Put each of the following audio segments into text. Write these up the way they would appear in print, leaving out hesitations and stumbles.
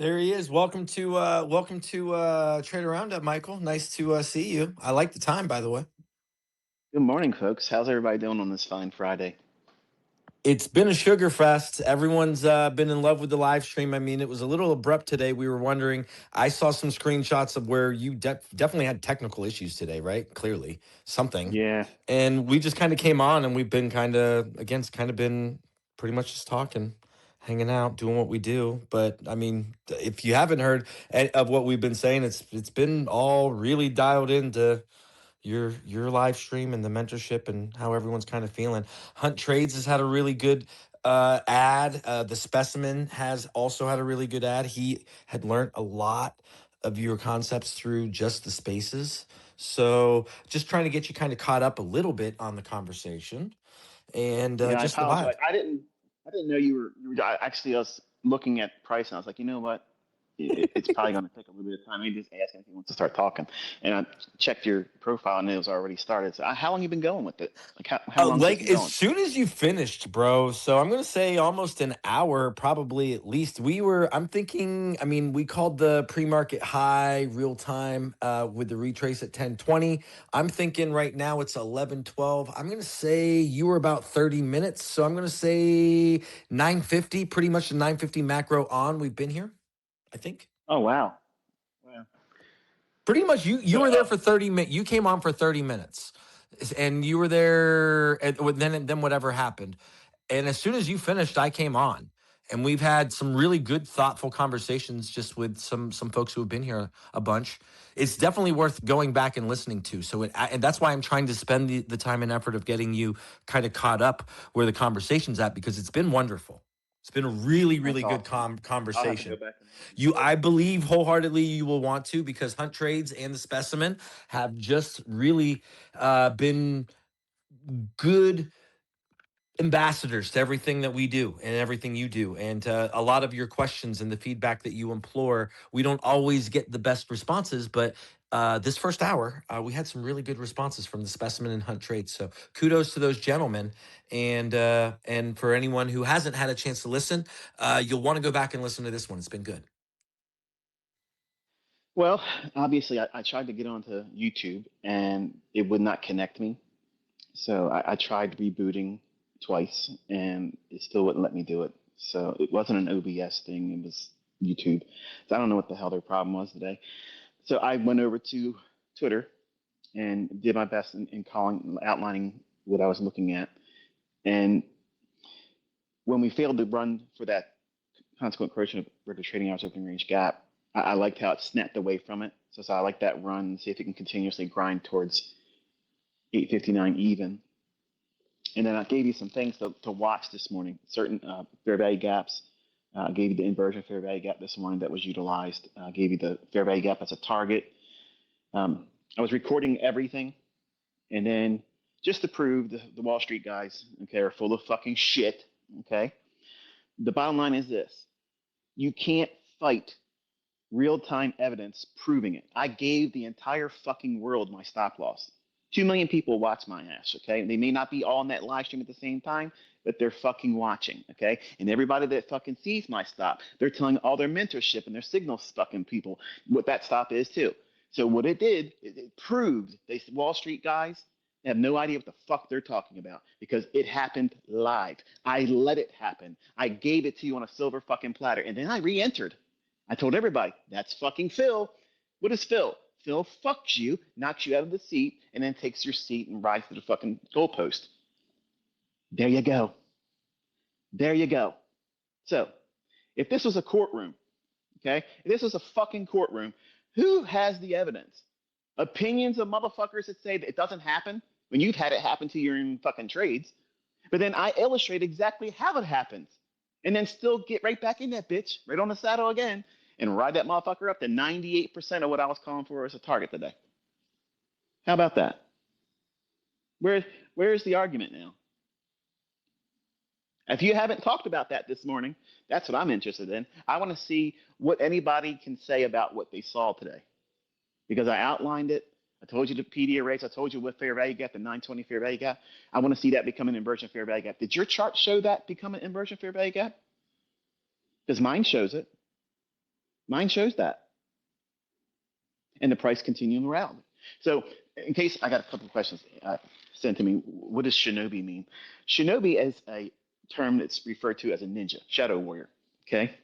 There he is. Welcome to Trader Roundup, Michael. Nice to see you. I like the time, by the way. Good morning, folks. How's everybody doing on this fine Friday? It's been a sugar fest. Everyone's been in love with the live stream. I mean, it was a little abrupt today. We were wondering. I saw some screenshots of where you definitely had technical issues today, right? Clearly, something. Yeah, And we just kind of came on, and we've been kind of been pretty much just talking, hanging out, doing what we do. But I mean, if you haven't heard of what we've been saying, it's been all really dialed into your live stream and the mentorship and how everyone's kind of feeling. Hunt Trades has had a really good ad. The Specimen has also had a really good ad. He had learned a lot of your concepts through just the spaces. So just trying to get you kind of caught up a little bit on the conversation and yeah. I just the vibe. apologize. I didn't know you were. I was looking at price, and I was like, you know what? It's probably going to take a little bit of time. Let me just ask him if he wants to start talking. And I checked your profile, and it was already started. So, how long you been going with it? Like, how long's this Like been as going? soon as you finished, bro. So I'm gonna say almost an hour, probably at least. I'm thinking. I mean, we called the pre-market high real time with the retrace at 10:20. I'm thinking right now it's 11:12. I'm gonna say you were about 30 minutes. So I'm gonna say 9:50, pretty much the 9:50 macro on. We've been here, I think. Oh wow, wow. Pretty much you So, were there for 30 minutes. You came on for 30 minutes. And you were there, and then whatever happened. And as soon as you finished, I came on, and we've had some really good, thoughtful conversations just with some folks who have been here a bunch. It's definitely worth going back and listening to. And that's why I'm trying to spend the time and effort of getting you kind of caught up where the conversation's at, because it's been wonderful. It's been a really, that's really good awesome. I'll have to go conversation. back and listen to it. I believe wholeheartedly you will want to, because Hunt Trades and the Specimen have just really been good ambassadors to everything that we do and everything you do. And a lot of your questions and the feedback that you implore, we don't always get the best responses, but this first hour, we had some really good responses from the Specimen and Hunt Trades. So kudos to those gentlemen. And for anyone who hasn't had a chance to listen, you'll want to go back and listen to this one. It's been good. Well, obviously, I tried to get onto YouTube, and it would not connect me. So I tried rebooting twice, and it still wouldn't let me do it. So it wasn't an OBS thing; it was YouTube. So I don't know what the hell their problem was today. So I went over to Twitter and did my best in calling, outlining what I was looking at. And when we failed to run for that consequent correction of regular trading hours open range gap, I liked how it snapped away from it. So I like that run. See if it can continuously grind towards 859 even. And then I gave you some things to watch this morning. Certain fair value gaps. I gave you the inversion fair value gap this morning that was utilized. I gave you the fair value gap as a target. I was recording everything, and then just to prove the Wall Street guys, okay, are full of fucking shit. Okay, the bottom line is this: you can't fight real-time evidence proving it. I gave the entire fucking world my stop loss. 2 million people watch my ass, okay? They may not be all in that live stream at the same time, but they're fucking watching, okay? And everybody that fucking sees my stop, they're telling all their mentorship and their signal fucking people what that stop is too. So what it did, it proved they Wall Street guys have no idea what the fuck they're talking about because it happened live. I let it happen. I gave it to you on a silver fucking platter, and then I re-entered. I told everybody, that's fucking Phil. What is Phil? Phil fucks you, knocks you out of the seat, and then takes your seat and rides to the fucking goalpost. There you go. There you go. So, if this was a courtroom, okay, if this was a fucking courtroom, who has the evidence? Opinions of motherfuckers that say that it doesn't happen when you've had it happen to you in fucking trades. But then I illustrate exactly how it happens and then still get right back in that bitch, right on the saddle again, and ride that motherfucker up to 98% of what I was calling for as a target today. How about that? Where's the argument now? If you haven't talked about that this morning, that's what I'm interested in. I want to see what anybody can say about what they saw today. Because I outlined it. I told you the PD rates. I told you what fair value gap, the 920 fair value gap. I want to see that become an inversion fair value gap. Did your chart show that become an inversion fair value gap? Because mine shows it. Mine shows that, and the price continuing around. So, in case I got a couple of questions sent to me, what does shinobi mean? Shinobi is a term that's referred to as a ninja, shadow warrior. Okay,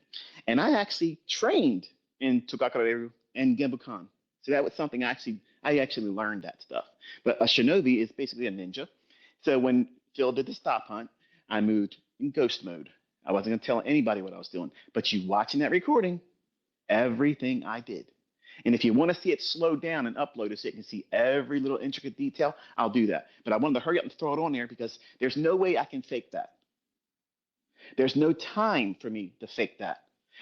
and I actually trained in Togakareru and Genbukan. So that was something I actually learned that stuff. But a shinobi is basically a ninja. So when Phil did the stop hunt, I moved in ghost mode. I wasn't going to tell anybody what I was doing. But you watching that recording, everything I did. And if you want to see it slowed down and uploaded so you can see every little intricate detail, I'll do that. But I wanted to hurry up and throw it on there because there's no way I can fake that. There's no time for me to fake that.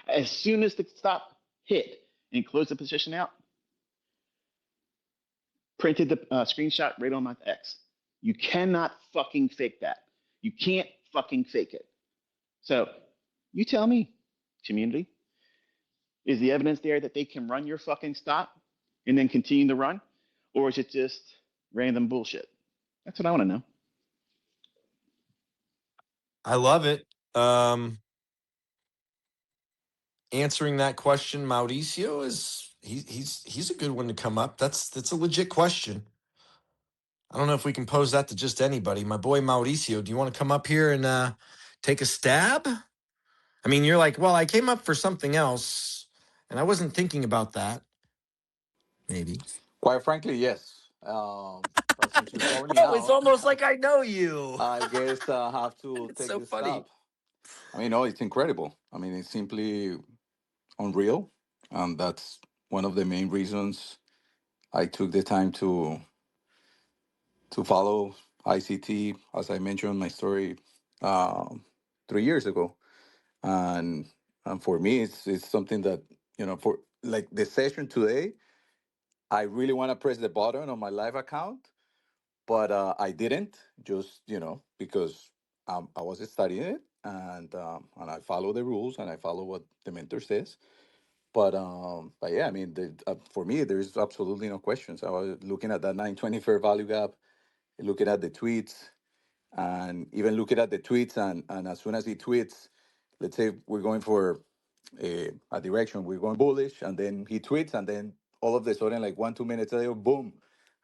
As soon as the stop hit and closed the position out, printed the screenshot right on my X. You cannot fucking fake that. You can't fucking fake it. So you tell me, community, is the evidence there that they can run your fucking stop and then continue to run? Or is it just random bullshit? That's what I want to know. I love it. Answering that question, Mauricio he's a good one to come up. That's a legit question. I don't know if we can pose that to just anybody. My boy Mauricio, do you want to come up here and take a stab? I mean, you're like, well, I came up for something else, and I wasn't thinking about that. Maybe. Quite frankly, yes. But since you're calling me Oh, it's out, almost like I know you. I guess I have to It's take so this funny. stop. I mean, no, it's incredible. I mean, it's simply unreal, and that's one of the main reasons I took the time to follow ICT, as I mentioned in my story, um, 3 years ago. And and for me, it's something that for like the session today, I really want to press the button on my live account, but I didn't, just because I was studying it, and I follow the rules and I follow what the mentor says. But yeah, I mean, for me, there is absolutely no questions. I was looking at that 920 fair value gap, looking at the tweets, and even looking at the tweets, and as soon as he tweets, let's say we're going for a direction, we're going bullish, and then he tweets, and then all of a sudden, like 1 2 minutes later, boom,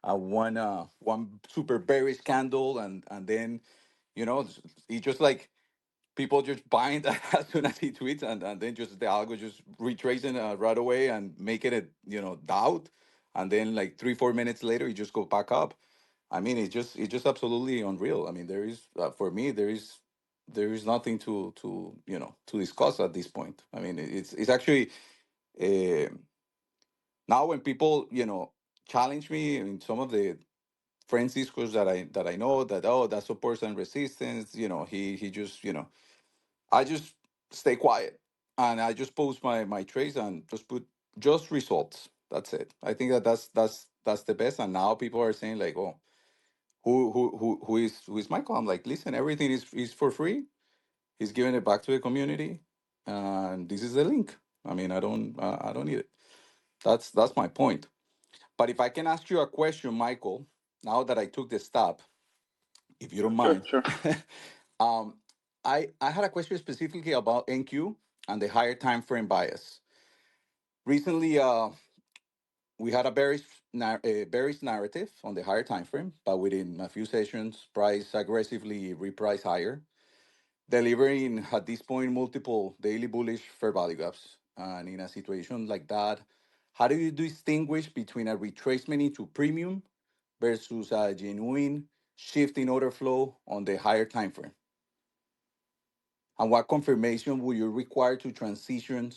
one super bearish candle, and then he just like people just buying that as soon as he tweets, and then just the algo just retracing right away and making it doubt, and then like 3 4 minutes later, he just go back up. I mean, it's just absolutely unreal. I mean, there is for me there is nothing to discuss at this point. I mean, it's actually uh, now when people challenge me in some of the friends discourse that I know, that that supports and resistance. He just I just stay quiet, and I just post my trades and just put just results. That's it. I think that's the best. And now people are saying like, oh, who is Michael? I'm like, listen, everything is for free. He's giving it back to the community, and this is the link. I mean, I don't need it. That's my point. But if I can ask you a question, Michael, now that I took the stop, if you don't Sure, mind, sure. um, I had a question specifically about NQ and the higher time frame bias. Recently, we had a bearish narrative on the higher time frame, but within a few sessions, price aggressively repriced higher, delivering at this point multiple daily bullish fair value gaps. And in a situation like that, how do you distinguish between a retracement into premium versus a genuine shift in order flow on the higher time frame? And what confirmation will you require to transition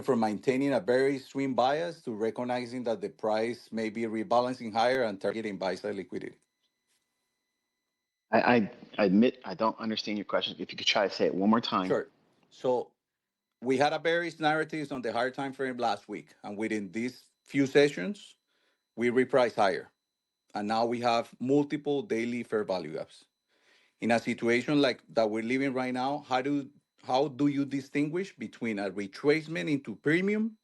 from maintaining a very swing bias to recognizing that the price may be rebalancing higher and targeting buy side liquidity? I admit I don't understand your question. If you could try to say it one more time. Sure. So we had a bearish narratives on the higher time frame last week, and within these few sessions, we repriced higher, and now we have multiple daily fair value gaps. In a situation like that we're living right now, how do you distinguish between a retracement into premium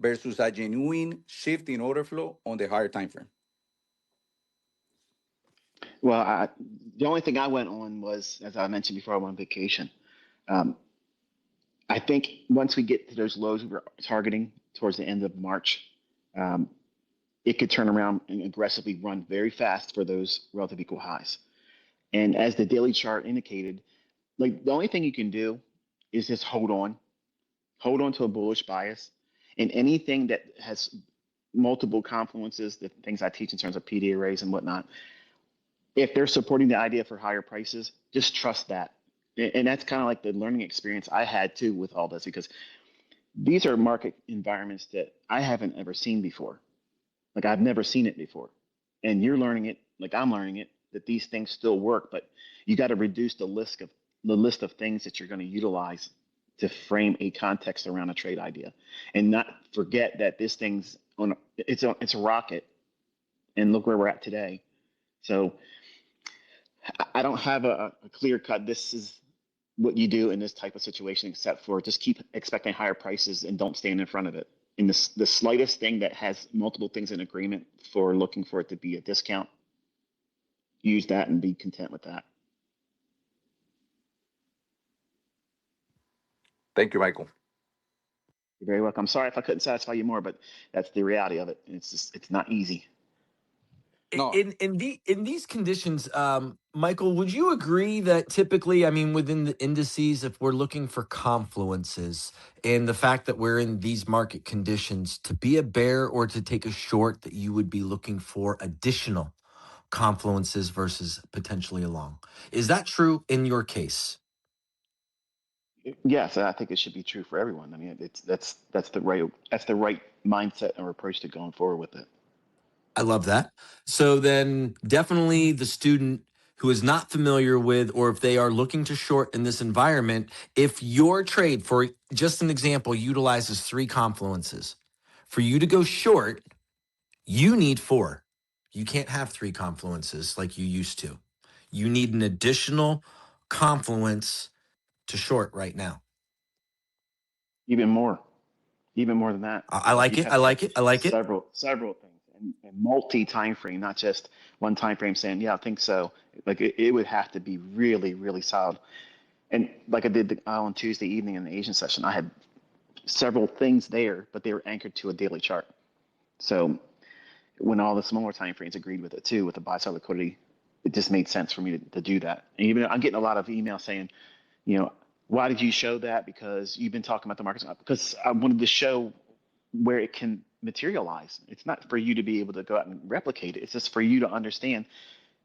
versus a genuine shift in order flow on the higher time frame? Well, the only thing I went on was, as I mentioned before, I went on vacation. Um, I think once we get to those lows we were targeting towards the end of March, um, it could turn around and aggressively run very fast for those relative equal highs. And as the daily chart indicated, like the only thing you can do is just hold on to a bullish bias, and anything that has multiple confluences, the things I teach in terms of PD arrays and whatnot, if they're supporting the idea for higher prices, just trust that. And that's kind of like the learning experience I had too with all this, because these are market environments that I haven't ever seen before. Like I've never seen it before. And you're learning it, like I'm learning it, that these things still work, but you got to reduce the list of things that you're going to utilize to frame a context around a trade idea, and not forget that this thing's on it's a rocket, and look where we're at today. So I don't have a clear cut. This is what you do in this type of situation, except for just keep expecting higher prices and don't stand in front of it. And the slightest thing that has multiple things in agreement for looking for it to be a discount, use that and be content with that. Thank you, Michael. You're very welcome. I'm sorry if I couldn't satisfy you more, but that's the reality of it. And it's not easy. No, In these conditions, Michael, would you agree that typically, I mean, within the indices, if we're looking for confluences and the fact that we're in these market conditions, to be a bear or to take a short, that you would be looking for additional confluences versus potentially a long? Is that true in your case? Yes, I think it should be true for everyone. I mean, that's the right mindset or approach to going forward with it. I love that. So then definitely the student who is not familiar with, or if they are looking to short in this environment, if your trade, for just an example, utilizes three confluences, for you to go short, you need four. You can't have three confluences like you used to. You need an additional confluence to short right now. Even more. Even more than that. I Like like you'd it. have I to have like it. I like it. several things, and multi time frame, not just one time frame saying, yeah, I think so. Like it would have to be really, really solid. And like I did on Tuesday evening in the Asian session, I had several things there, but they were anchored to a daily chart. So when all the smaller time frames agreed with it too, with the buy side liquidity, it just made sense for me to do that. And even I'm getting a lot of emails saying, you know, why did you show that? Because you've been talking about the markets. Because I wanted to show where it can materialize. It's not for you to be able to go out and replicate it. It's just for you to understand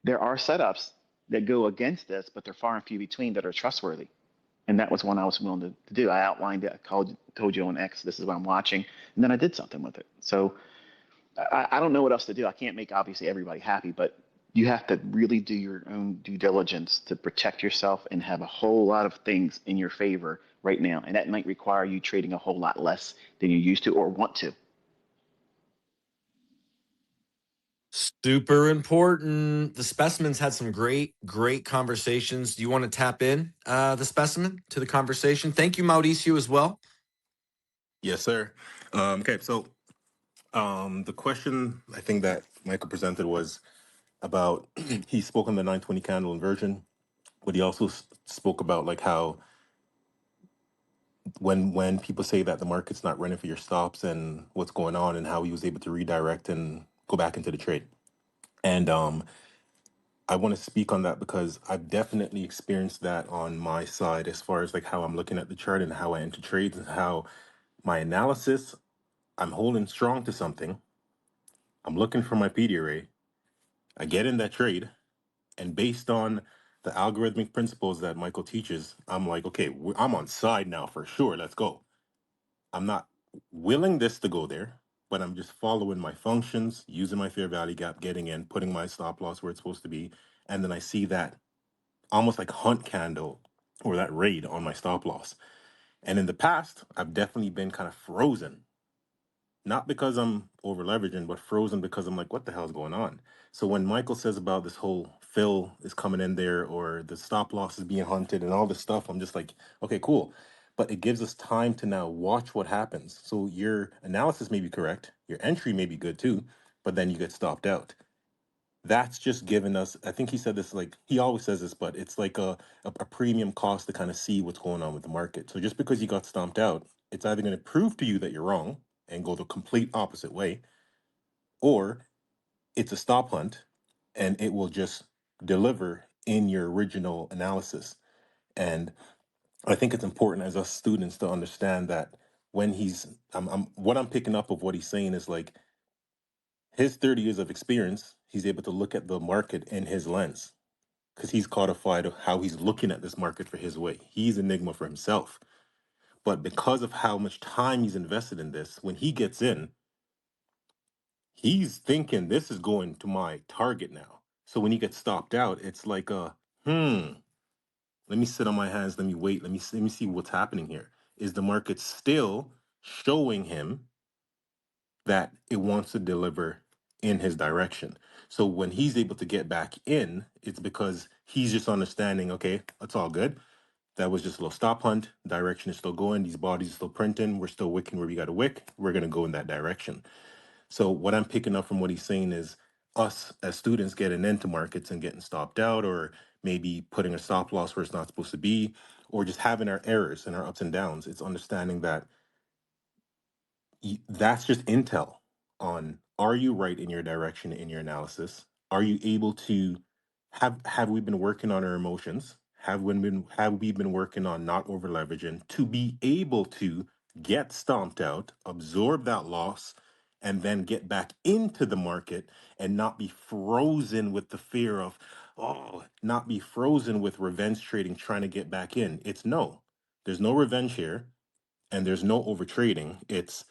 there are setups that go against this, but they're far and few between that are trustworthy. And that was one I was willing to do. I outlined it. Told you on X, this is what I'm watching, and then I did something with it. So I don't know what else to do. I can't make obviously everybody happy, but you have to really do your own due diligence to protect yourself and have a whole lot of things in your favor right now. And that might require you trading a whole lot less than you used to or want to. Super important. The specimens had some great conversations. Do you want to tap in the specimen to the conversation? Thank you, Mauricio, as well. Yes, sir. Okay, so the question I think that Michael presented was about he spoke on the 920 candle inversion, but he also spoke about like how when people say that the market's not running for your stops and what's going on, and how he was able to redirect and go back into the trade. And I want to speak on that because I've definitely experienced that on my side, as far as like how I'm looking at the chart and how I enter trades and how my analysis, I'm holding strong to something. I'm looking for my PD array. I get in that trade, and based on the algorithmic principles that Michael teaches, I'm like, okay, I'm on side now for sure. Let's go. I'm not willing this to go there, but I'm just following my functions, using my fair value gap, getting in, putting my stop loss where it's supposed to be, and then I see that almost like hunt candle or that raid on my stop loss. And in the past, I've definitely been kind of frozen, not because I'm over leveraging, but frozen because I'm like, what the hell is going on? So when Michael says about this whole fill is coming in there or the stop loss is being hunted and all this stuff, I'm just like, okay, cool. But it gives us time to now watch what happens. So your analysis may be correct, your entry may be good too, but then you get stopped out. That's just given us, I think he said this, like he always says this, but it's like a premium cost to kind of see what's going on with the market. So just because you got stomped out, it's either going to prove to you that you're wrong and go the complete opposite way, or it's a stop hunt and it will just deliver in your original analysis. And I think it's important as us students to understand that when what I'm picking up of what he's saying is like his 30 years of experience, he's able to look at the market in his lens because he's codified how he's looking at this market for his way. He's Enigma for himself. But because of how much time he's invested in this, when he gets in, he's thinking this is going to my target now. So when he gets stopped out, it's like let me sit on my hands, let me wait, let me see what's happening here. Is the market still showing him that it wants to deliver in his direction? So when he's able to get back in, it's because he's just understanding, okay, that's all good. That was just a little stop hunt. Direction is still going. These bodies are still printing. We're still wicking where we got to wick. We're going to go in that direction. So what I'm picking up from what he's saying is us as students getting into markets and getting stopped out, or maybe putting a stop loss where it's not supposed to be, or just having our errors and our ups and downs. It's understanding that that's just intel on, are you right in your direction in your analysis? Are you able to have we been working on our emotions? Have we been working on not over leveraging to be able to get stomped out, absorb that loss, and then get back into the market and not be frozen with the fear of, not be frozen with revenge trading trying to get back in. It's no, there's no revenge here and there's no over trading. It's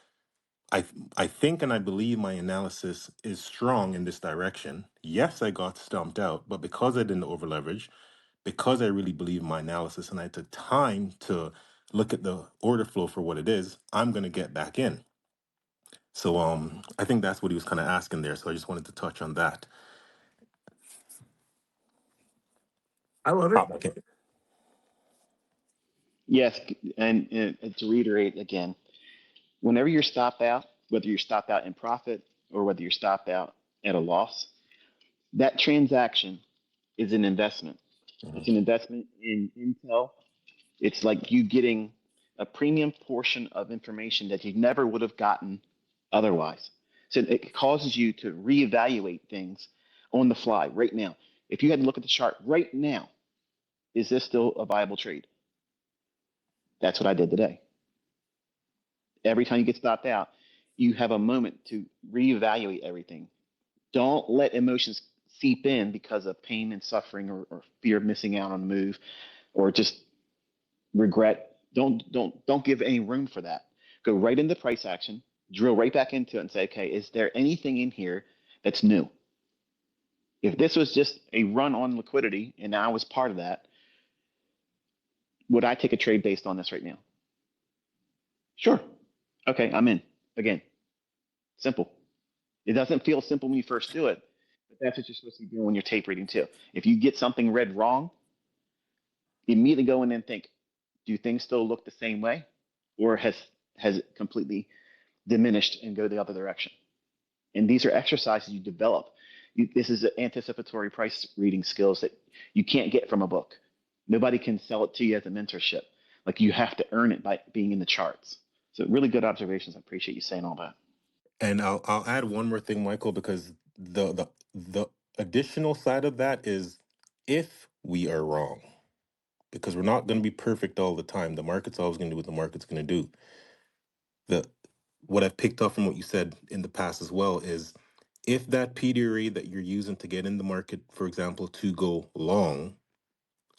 I think and I believe my analysis is strong in this direction. Yes, I got stumped out, but because I didn't over leverage, because I really believe my analysis and I took time to look at the order flow for what it is, I'm gonna get back in. So I think that's what he was kind of asking there. So I just wanted to touch on that. I love it. Okay. Yes, and to reiterate again, whenever you're stopped out, whether you're stopped out in profit or whether you're stopped out at a loss, that transaction is an investment. Mhm. It's an investment in intel. It's like you getting a premium portion of information that you never would have gotten otherwise. So it causes you to reevaluate things on the fly right now. If you had to look at the chart right now, is this still a viable trade? That's what I did today. Every time you get stopped out, you have a moment to reevaluate everything. Don't let emotions seep in because of pain and suffering, or fear of missing out on the move, or just regret. Don't give any room for that. Go right into price action, drill right back into it and say, okay, is there anything in here that's new? If this was just a run on liquidity and I was part of that, would I take a trade based on this right now? Sure. Okay, I'm in. Again, simple. It doesn't feel simple when you first do it, but that's what you're supposed to be doing when you're tape reading too. If you get something read wrong, immediately go in and think, do things still look the same way? Or has it completely diminished and go the other direction? And these are exercises you develop. This is anticipatory price reading skills that you can't get from a book. Nobody can sell it to you as a mentorship. Like, you have to earn it by being in the charts. So really good observations. I appreciate you saying all that. And I'll add one more thing, Michael, because the additional side of that is if we are wrong, because we're not going to be perfect all the time. The market's always going to do what the market's going to do. The What I've picked up from what you said in the past as well is if that PDRA that you're using to get in the market, for example, to go long,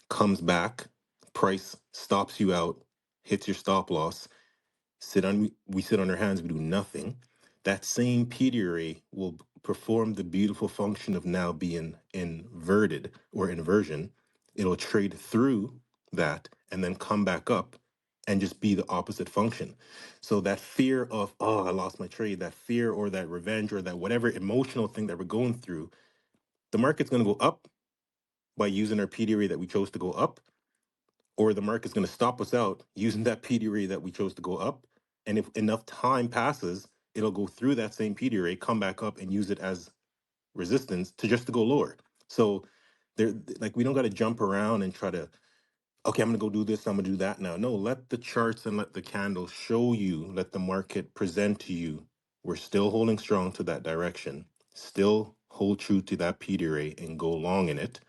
comes back, price stops you out, hits your stop loss, we sit on our hands, we do nothing. That same PDRA will perform the beautiful function of now being inverted or inversion. It'll trade through that and then come back up and just be the opposite function. So that fear of, oh, I lost my trade, that fear or that revenge or that whatever emotional thing that we're going through, the market's going to go up by using our PDRA that we chose to go up, or the market's going to stop us out using that PDRA that we chose to go up. And if enough time passes, it'll go through that same PDRA, come back up and use it as resistance to just to go lower. So there, like, we don't got to jump around and try to, okay, I'm gonna go do this, I'm gonna do that now. No, let the charts and let the candles show you, let the market present to you. We're still holding strong to that direction. Still hold true to that P rate and go long in it.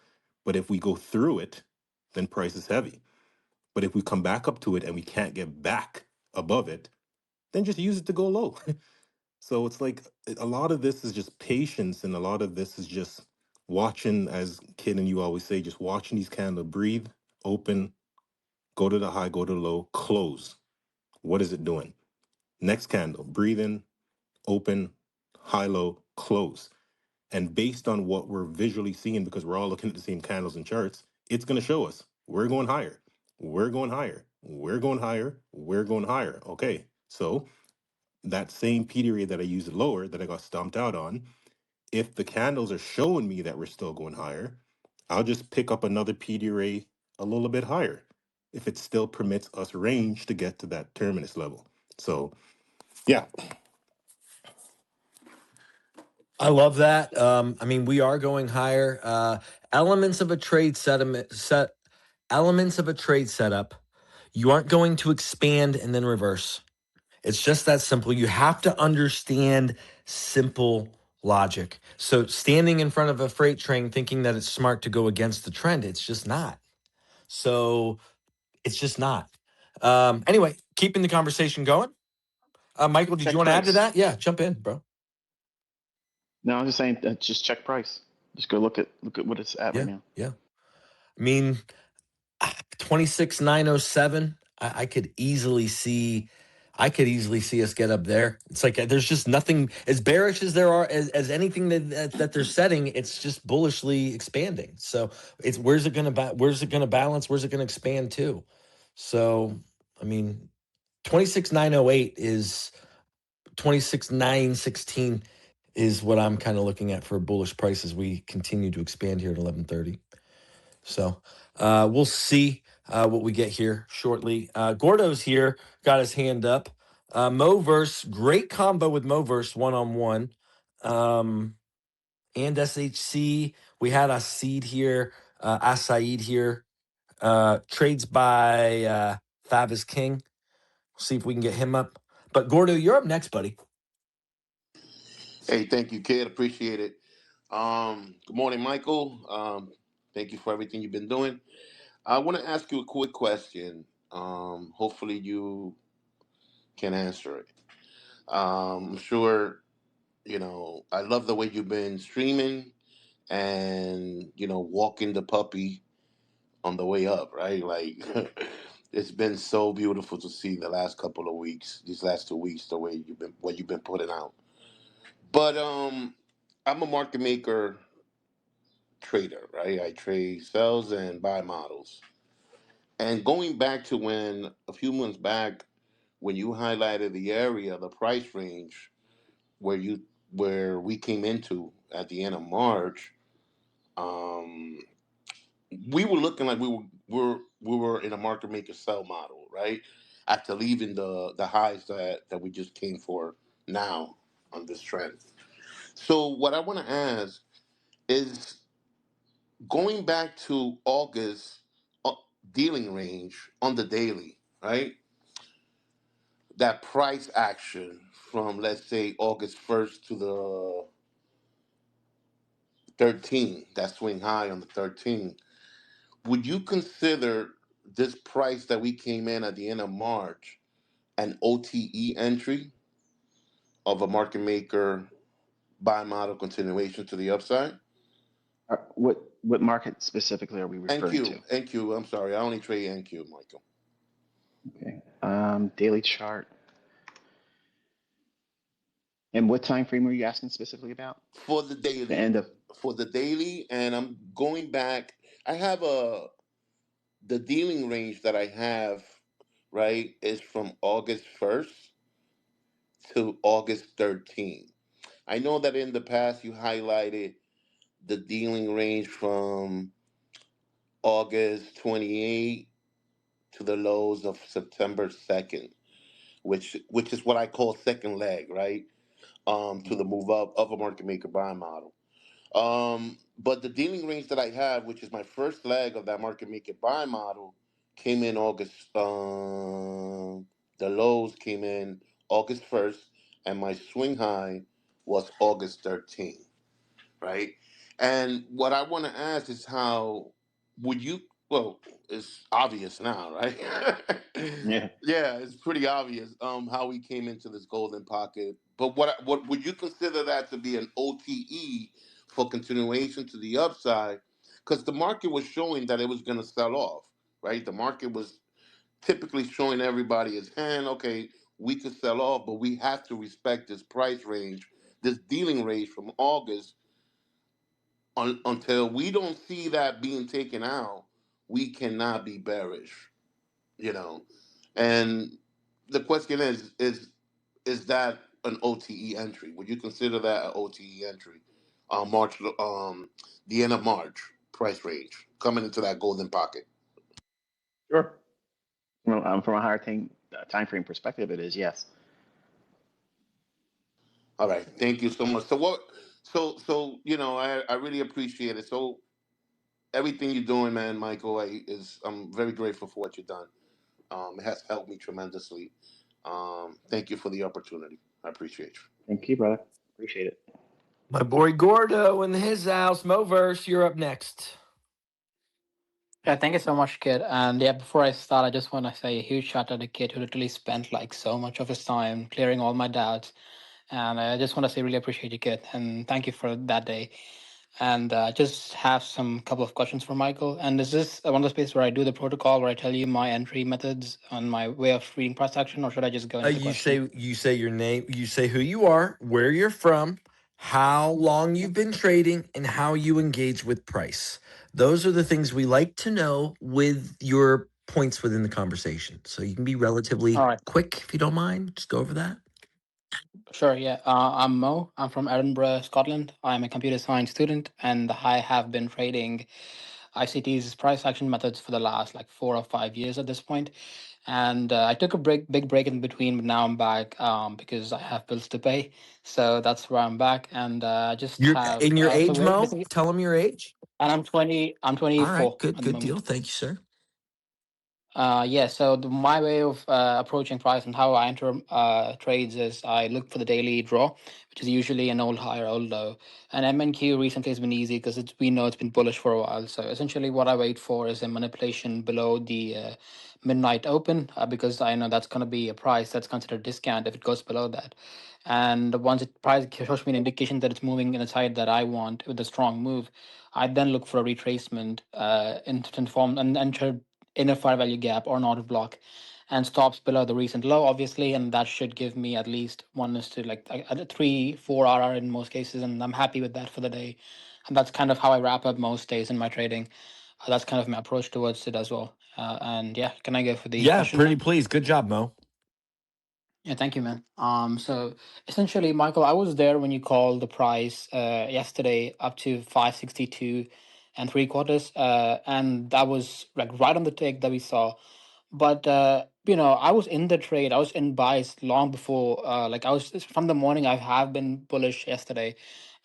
But if we go through it, then price is heavy. But if we come back up to it and we can't get back above it, then just use it to go low. So it's like a lot of this is just patience, and a lot of this is just watching, as Kid and you always say, just watching these candles breathe, open, go to the high, go to the low, close. What is it doing? Next candle, breathe in, open, high, low, close. And based on what we're visually seeing, because we're all looking at the same candles and charts, it's going to show us we're going higher, we're going higher, we're going higher, we're going higher. Okay, so that same P period that I used lower that I got stomped out on, if the candles are showing me that we're still going higher, I'll just pick up another PD array a little bit higher if it still permits us range to get to that terminus level. So, yeah. I love that. I mean, we are going higher. Elements of a trade set elements of a trade setup. You aren't going to expand and then reverse. It's just that simple. You have to understand simple logic. So standing in front of a freight train thinking that it's smart to go against the trend, it's just not. So it's just not. Anyway, keeping the conversation going. Michael, did you Check want to add to price. that? Yeah, jump in, bro. No, I'm just saying, just check price. Just go look at what it's at right Yeah, now. yeah. I mean, 26,907. I could easily see. I could easily see us get up there. It's like there's just nothing as bearish as there are as anything that they're setting. It's just bullishly expanding. So it's where's it going to where's it going to balance? Where's it going to expand to? So I mean, 26,908 is 26,916 is what I'm kind of looking at for a bullish price as we continue to expand here at 1130. So we'll see what we get here shortly. Gordo's here, got his hand up. Moverse, great combo with Moverse one-on-one. And SHC, we had a seed here, Asaid here. Trades by Fab is King. We'll see if we can get him up. But Gordo, you're up next, buddy. Hey, thank you, kid. Appreciate it. Good morning, Michael. Thank you for everything you've been doing. I want to ask you a quick question. Hopefully, you can answer it. I'm sure I love the way you've been streaming and walking the puppy on the way up. Right, like it's been so beautiful to see the last couple of weeks, these last 2 weeks, the way what you've been putting out. But I'm a market maker trader, right? I trade sells and buy models. And going back to when a few months back, when you highlighted the area, the price range where we came into at the end of March, um, we were looking like we were in a market maker sell model, right? After leaving the highs that we just came for now on this trend. So what I want to ask is going back to August uh, dealing range on the daily, right? That price action from, let's say, August 1st to the 13th, that swing high on the 13th. Would you consider this price that we came in at the end of March an OTE entry of a market maker buy model continuation to the upside? What market specifically are we referring to? NQ. I'm sorry, I only trade NQ, Michael. Okay. Daily chart. And what time frame were you asking specifically about? For the The daily. end of. For the daily, and I'm going back. I have the dealing range that I have, right, is from August 1st to August 13th. I know that in the past you highlighted the dealing range from August 28th to the lows of September 2nd, which is what I call second leg, right? To the move up of a market maker buy model. But the dealing range that I have, which is my first leg of that market make it buy model, came in August. The lows came in August 1st, and my swing high was August 13th, right? And what I want to ask is how would you? Well, it's obvious now, right? Yeah. Yeah, it's pretty obvious how we came into this golden pocket. But what would you consider that to be an OTE for continuation to the upside? Because the market was showing that it was going to sell off, right? The market was typically showing everybody his hand. Okay, we could sell off, but we have to respect this price range, this dealing range from August until we don't see that being taken out. We cannot be bearish, you know. And the question is that an OTE entry? Would you consider that an OTE entry? March, the end of March price range coming into that golden pocket. Sure. Well, from a higher time frame perspective, it is, yes. All right, thank you so much. So what? So I really appreciate it. So everything you're doing, man, Michael, I'm very grateful for what you've done. It has helped me tremendously. Thank you for the opportunity. I appreciate you. Thank you, brother. Appreciate it. My boy Gordo in his house. Moverse, you're up next. Yeah, thank you so much, Kid. And yeah, before I start, I just want to say a huge shout out to Kid who literally spent like so much of his time clearing all my doubts. And I just want to say really appreciate you, Kid, and thank you for that day. And just have some couple of questions for Michael. And is this one of the spaces where I do the protocol where I tell you my entry methods and my way of reading price action, or should I just go into the You question? say your name, you say who you are, where you're from, how long you've been trading, and how you engage with price. Those are the things we like to know with your points within the conversation. So you can be relatively All right. quick if you don't mind. Just go over that. Sure, yeah. I'm Mo. I'm from Edinburgh, Scotland. I'm a computer science student, and I have been trading ICT's price action methods for the last like 4 or 5 years at this point. And I took a big break in between, but now I'm back because I have bills to pay. So that's where I'm back, and just You're have in your so age, Mo. basically, Tell them your age. and I'm 20. I'm All right, 24 good, at the good deal. moment. Thank you, sir. Yeah, so my way of approaching price and how I enter trades is I look for the daily draw, which is usually an old high or old low. And MNQ recently has been easy because we know it's been bullish for a while. So essentially, what I wait for is a manipulation below the midnight open because I know that's going to be a price that's considered discount if it goes below that. And once it price shows me an indication that it's moving in a side that I want with a strong move, I then look for a retracement in form and enter inner fair value gap or an order block and stops below the recent low, obviously, and that should give me at least one is to like a 3 4 RR in most cases, and I'm happy with that for the day. And that's kind of how I wrap up most days in my trading. That's kind of my approach towards it as well. And yeah, can I go for the Yeah, question pretty now? please. Good job, Mo. Yeah, thank you, man. So essentially, Michael, I was there when you called the price yesterday up to 562 and three quarters, and that was like right on the tick that we saw. But I was in the trade. I was in buys long before. Like I was from the morning. I have been bullish yesterday,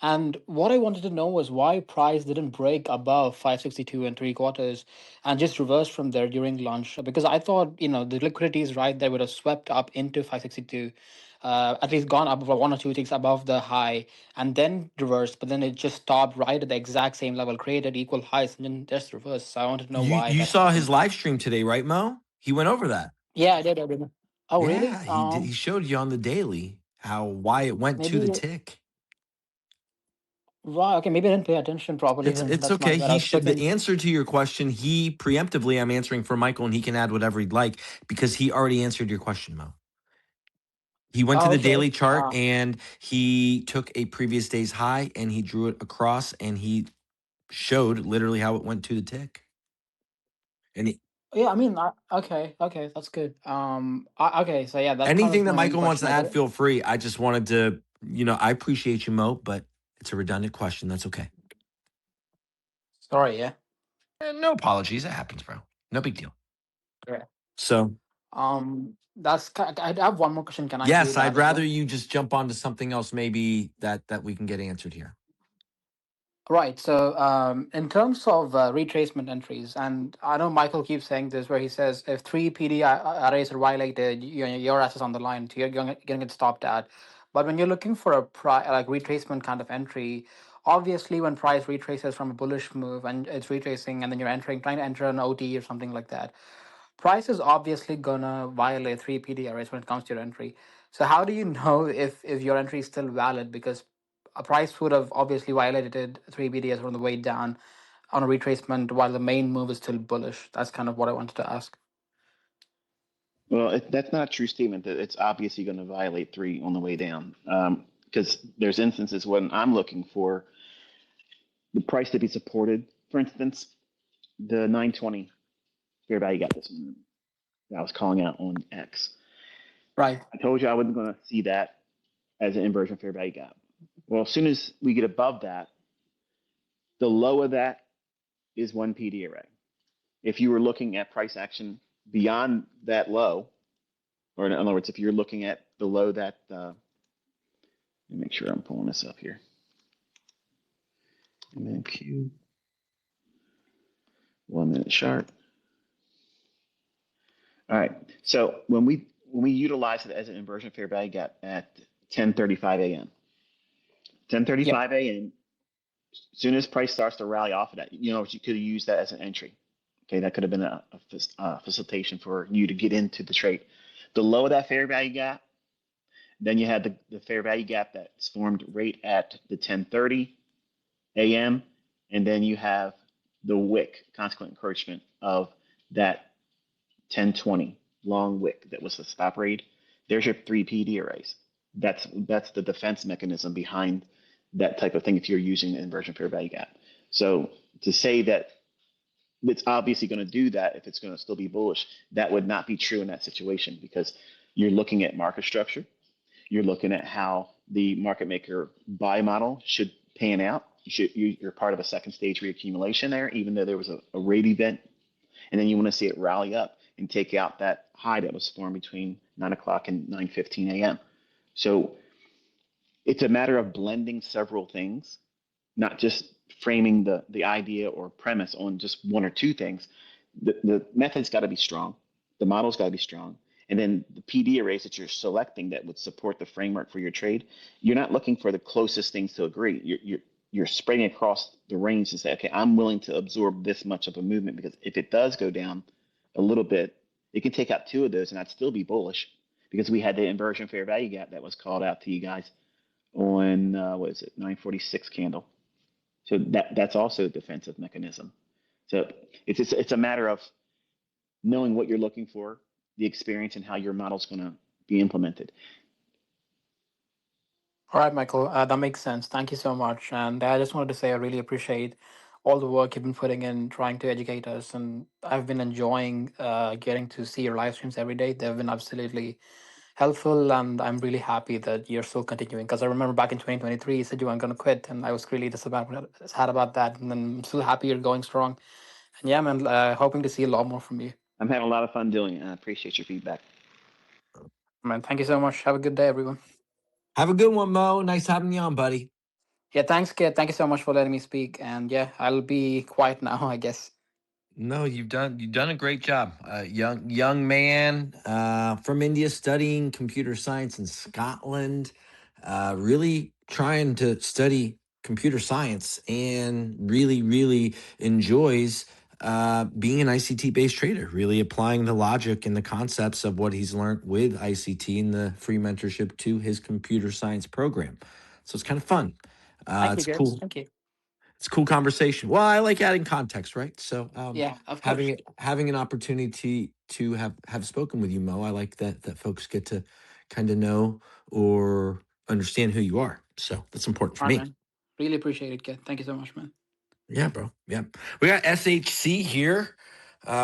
and what I wanted to know was why price didn't break above 562 and three quarters and just reversed from there during lunch. Because I thought the liquidity is right there would have swept up into 562. At least gone up for one or two ticks above the high and then reversed, but then it just stopped right at the exact same level, created equal highs, and then just reversed. So I wanted to know You why you that saw his happened. live stream today, right, Mo? He went over that. Yeah, I did. I did. Oh, really? Yeah, he did. He showed you on the daily why it went to the Maybe. tick. Right. Okay. Maybe I didn't pay attention properly. Then It's that's my okay. bad. I He was should. The looking. answer to your question, he preemptively. I'm answering for Michael, and he can add whatever he'd like because he already answered your question, Mo. He went to Oh, the okay. daily chart and he took a previous day's high and he drew it across and he showed literally how it went to the tick. And Yeah. I mean. Okay. Okay. That's good. Okay. So yeah, that's kind anything of that my main Michael wants to question. I add, thought. feel free. I just wanted to, I appreciate you, Mo, but it's a redundant question. That's okay. Sorry. Yeah. No apologies. It happens, bro. No big deal. Yeah. So, I have one more question. Can I do yes, I'd that as rather well? you just jump onto something else maybe that we can get answered here. Right. So, in terms of retracement entries, and I know Michael keeps saying this, where he says if three PD arrays are violated, your ass is on the line, so you're going to get stopped at. But when you're looking for a like retracement kind of entry, obviously when price retraces from a bullish move and it's retracing, and then you're trying to enter an OT or something like that, price is obviously gonna violate three PD arrays when it comes to your entry. So how do you know if your entry is still valid? Because a price would have obviously violated three BDS on the way down on a retracement while the main move is still bullish. That's kind of what I wanted to ask. Well, that's not a true statement that it's obviously going to violate three on the way down. Because there's instances when I'm looking for the price to be supported. For instance, the 920 fair value gap this morning that I was calling out on X. Right. I told you I wasn't going to see that as an inversion fair value gap. Well, as soon as we get above that, the low of that is one PD array. If you were looking at price action beyond that low, or in other words, if you're looking at below that, let me make sure I'm pulling this up here. MMQ, 1 minute sharp. All right. So when we utilize it as an inversion fair value gap at 10:35 a.m. 10:35 a.m. As soon as price starts to rally off of that, you could have used that as an entry. Okay, that could have been a facilitation for you to get into the trade. The low of that fair value gap, then you had the fair value gap that's formed right at the 10:30 a.m. And then you have the wick, consequent encroachment of that 10:20 long wick that was the stop rate. There's your three PD arrays. That's the defense mechanism behind that type of thing if you're using an inversion fair value gap. So to say that it's obviously going to do that if it's going to still be bullish, that would not be true in that situation because you're looking at market structure. You're looking at how the market maker buy model should pan out. You're part of a second stage reaccumulation there, even though there was a rate event. And then you want to see it rally up and take out that high that was formed between 9 o'clock and 9:15 a.m. So it's a matter of blending several things, not just framing the idea or premise on just one or two things. The method's got to be strong. The model's got to be strong. And then the PD arrays that you're selecting that would support the framework for your trade, you're not looking for the closest things to agree. You're spreading across the range to say, okay, I'm willing to absorb this much of a movement because if it does go down a little bit, it can take out two of those and I'd still be bullish because we had the inversion fair value gap that was called out to you guys on what is it, 946 candle. So that's also a defensive mechanism. So it's a matter of knowing what you're looking for, the experience, and how your model's going to be implemented. All right, Michael, that makes sense. Thank you so much. And I just wanted to say I really appreciate all the work you've been putting in trying to educate us. And I've been enjoying getting to see your live streams every day. They've been absolutely helpful. And I'm really happy that you're still continuing. Because I remember back in 2023, you said you weren't going to quit. And I was really sad about that. And then I'm still happy you're going strong. And yeah, man, hoping to see a lot more from you. I'm having a lot of fun doing it, and I appreciate your feedback. Man, thank you so much. Have a good day, everyone. Have a good one, Mo. Nice having you on, buddy. Yeah, thanks, Kitt. Thank you so much for letting me speak. And yeah, I'll be quiet now, I guess. No, you've done a great job. Young man from India studying computer science in Scotland, really trying to study computer science and really enjoys being an ICT based trader, really applying the logic and the concepts of what he's learned with ICT and the free mentorship to his computer science program. So it's kind of fun. Thank you, It's Kitt. cool. Thank you. It's a cool conversation. Well, I like adding context, right? So Yeah, of course. having an opportunity to have spoken with you, Mo, I like that folks get to kind of know or understand who you are. So that's important for All right, me. man. Really appreciate it, Kitt. Thank you so much, man. Yeah, bro. Yeah. We got SHC here.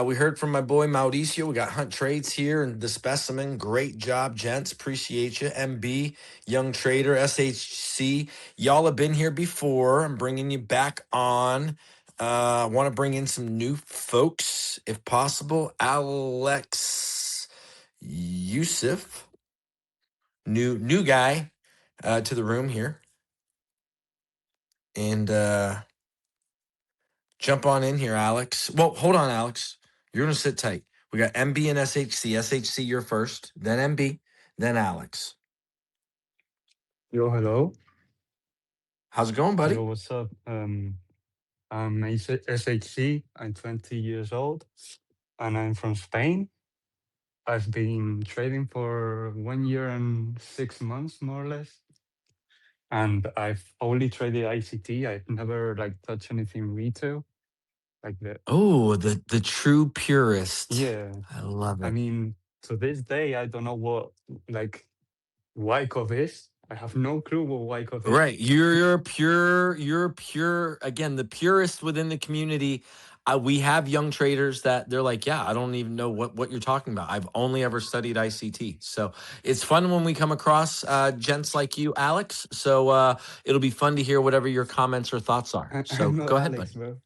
We heard from my boy Mauricio. We got Hunt Trades here and the specimen. Great job, gents. Appreciate you. MB, young trader, SHC. Y'all have been here before. I'm bringing you back on. I want to bring in some new folks, if possible. Alex Yusuf, new guy to the room here. And Jump on in here, Alex. Well, hold on, Alex. You're gonna sit tight. We got MB and SHC. SHC, you're first, then MB, then Alex. Yo, hello. How's it going, buddy? Yo, what's up? I'm SHC. I'm 20 years old, and I'm from Spain. I've been trading for 1 year and 6 months, more or less. And I've only traded ICT. I've never like touched anything retail, like the. Oh, the true purist. Yeah, I love I it. mean, to this day, I don't know what like Wyckoff is. I have no clue what Wyckoff is. Right. You're pure again, the purist within the community. We have young traders that they're like, yeah, I don't even know what you're talking about. I've only ever studied ICT. So it's fun when we come across gents like you, Alex. So it'll be fun to hear whatever your comments or thoughts are. So I'm not go ahead, Alex, buddy. bro.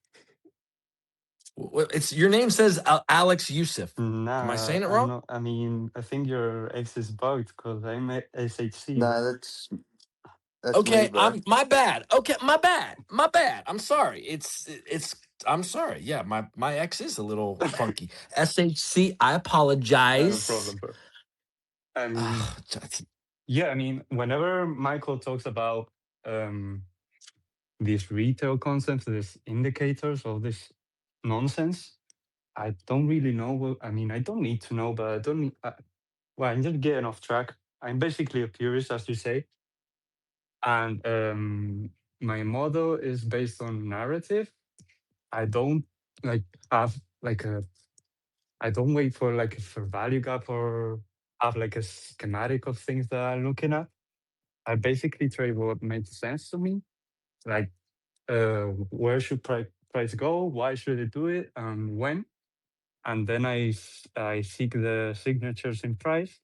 It's your name says Alex Yusuf. Am I Nah, saying it I'm wrong? not. I mean, I think your ex is bugged because I'm a SHC, Nah, bro. that's me, Okay, bro. my bad. Okay, my bad. My bad. I'm sorry. It's I'm sorry. Yeah, my ex is a little funky. SHC, I No apologize. problem, bro. I mean, Ah, yeah, I mean, whenever Michael talks about um these retail concepts, these indicators, all this nonsense, I don't really know what. I mean, I don't need to know, but I don't. Well, I'm just getting off track. I'm basically a purist, as you say, and my model is based on narrative. I don't like have like a I don't wait for like for value gap or have like a schematic of things that I'm looking at. I basically trade what makes sense to me. Like where should price go? Why should it do it? And when? And then I seek the signatures in price,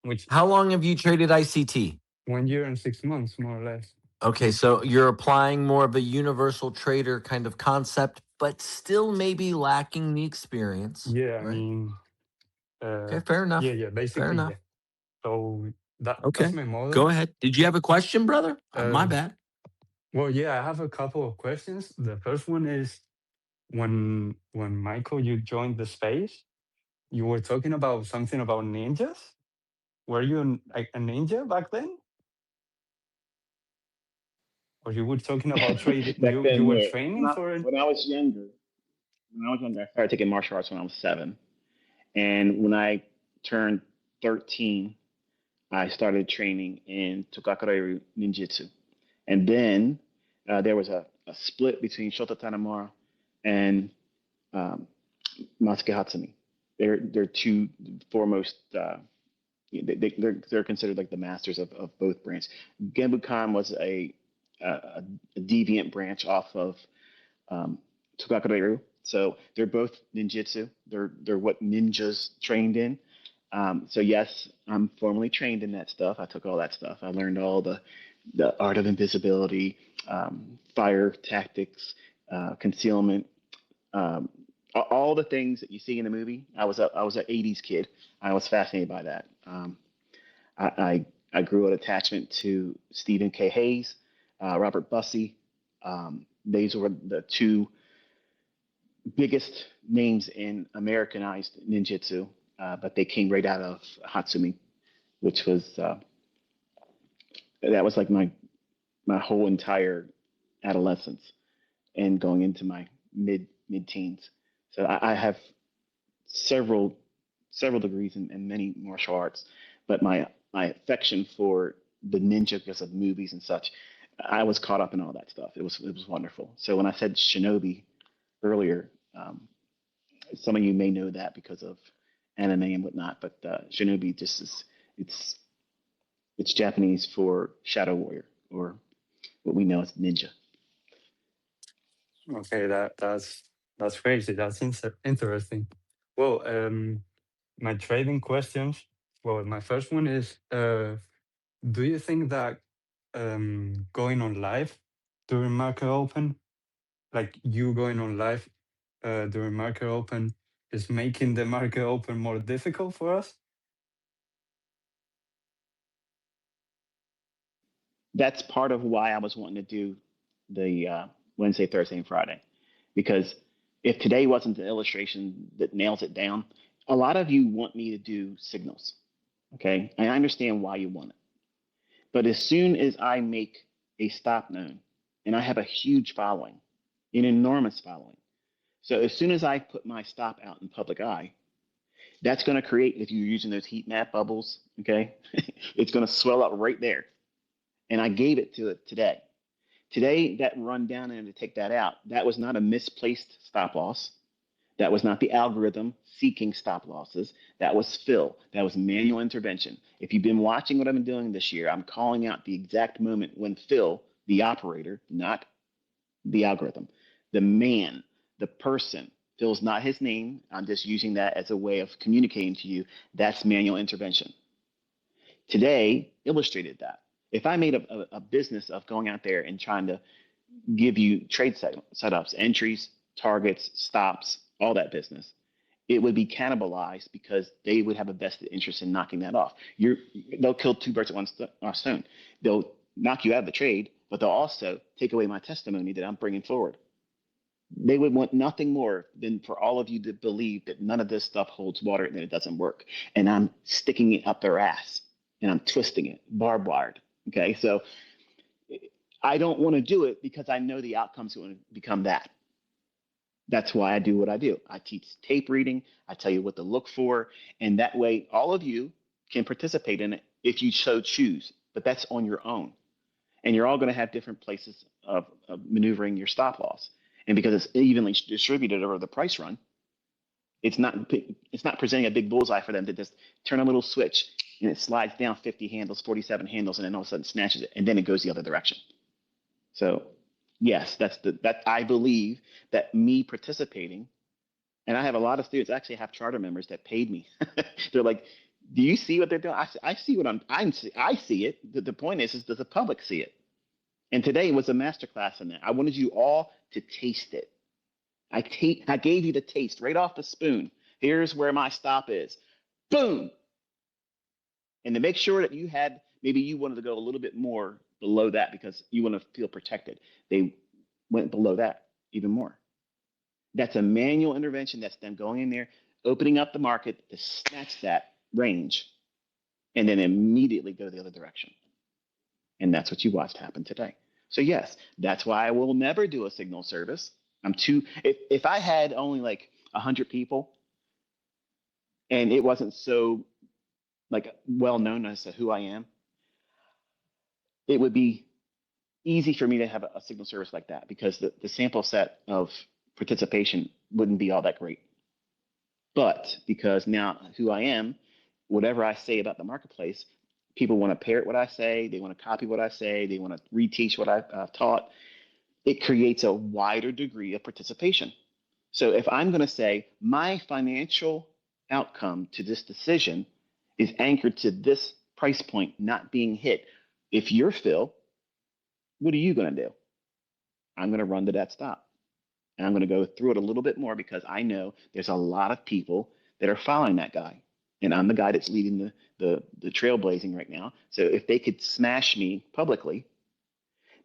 which How long have you traded ICT? 1 year and 6 months more or less. Okay, so you're applying more of a universal trader kind of concept, but still maybe lacking the experience, Yeah, I right? mean, Okay, fair yeah, enough. yeah, Fair basically, yeah. enough. So that's Okay, my go model. ahead. Did you have a question, brother? My Uh, bad. well, yeah, I have a couple of questions. The first one is when Michael you joined the space, you were talking about something about ninjas. Were you like a ninja back then, or you were talking about trading? Back You then, were yeah, training for it. when I was younger, I started taking martial arts when I was 7, and when I turned 13, I started training in Tokakure Ninjutsu. And then there was a split between Shota Tanamura and um, Masuke Hatsumi. They're two foremost. They're considered like the masters of both brands. Genbukan was a deviant branch off of um, Tokakure. So they're both ninjutsu. They're what ninjas trained in. So yes, I'm formally trained in that stuff. I took all that stuff. I learned all the art of invisibility, fire tactics, concealment, um, all the things that you see in the movie. I was an '80s kid. I was fascinated by that. I grew an attachment to Stephen K. Hayes, Robert Bussey. These were the two biggest names in Americanized ninjutsu, but they came right out of Hatsumi, which was that was like my whole entire adolescence and going into my mid teens. So I have several several degrees in many martial arts, but my affection for the ninja because of movies and such, I was caught up in all that stuff. It was wonderful. So when I said shinobi earlier, some of you may know that because of anime and whatnot, but shinobi just is it's it's Japanese for shadow warrior or what we know as ninja. Okay, that's crazy. That's interesting. Well, my trading questions. Well, my first one is, do you think that going on live during market open, like you going on live during market open, is making the market open more difficult for us? That's part of why I was wanting to do the Wednesday, Thursday, and Friday Because if today wasn't the illustration that nails it down, a lot of you want me to do signals. Okay. And I understand why you want it. But as soon as I make a stop known, and I have a huge following, an enormous following. So as soon as I put my stop out in public eye, that's going to create, if you're using those heat map bubbles, okay, it's going to swell up right there. And I gave it to it today. Today, that run down and to take that out, that was not a misplaced stop loss. That was not the algorithm seeking stop losses. That was fill. That was manual intervention. If you've been watching what I've been doing this year, I'm calling out the exact moment when Phil, the operator, not the algorithm, the man, the person, Phil's not his name. I'm just using that as a way of communicating to you. That's manual intervention. Today illustrated that. If I made a business of going out there and trying to give you trade setups, entries, targets, stops, all that business, it would be cannibalized because they would have a vested interest in knocking that off. They'll kill two birds with one stone. They'll knock you out of the trade, but they'll also take away my testimony that I'm bringing forward. They would want nothing more than for all of you to believe that none of this stuff holds water and that it doesn't work. And I'm sticking it up their ass and I'm twisting it, barbed wired. Okay, so I don't want to do it because I know the outcome's going to become that. That's why I do what I do. I teach tape reading. I tell you what to look for. And that way, all of you can participate in it if you so choose. But that's on your own. And you're all going to have different places of maneuvering your stop loss. And because it's evenly distributed over the price run, it's not presenting a big bullseye for them to just turn a little switch and it slides down 50 handles, 47 handles, and then all of a sudden snatches it. And then it goes the other direction. So yes, that I believe that me participating, and I have a lot of students, actually have charter members that paid me. They're like, do you see what they're doing? I see what I see it. The point is does the public see it? And today was a masterclass in that. I wanted you all to taste it. I gave you the taste right off the spoon. Here's where my stop is. Boom. And to make sure that maybe you wanted to go a little bit more below that because you want to feel protected. They went below that even more. That's a manual intervention that's them going in there, opening up the market to snatch that range, and then immediately go the other direction. And that's what you watched happen today. So yes, that's why I will never do a signal service. If I had only like 100 people and it wasn't so like well known as to who I am, it would be easy for me to have a signal service like that because the sample set of participation wouldn't be all that great. But because now who I am, whatever I say about the marketplace, people want to parrot what I say, they want to copy what I say, they want to reteach what I've taught. It creates a wider degree of participation. So if I'm going to say my financial outcome to this decision is anchored to this price point not being hit, if you're Phil, what are you going to do? I'm going to run to that stop. And I'm going to go through it a little bit more because I know there's a lot of people that are following that guy. And I'm the guy that's leading the trailblazing right now. So if they could smash me publicly,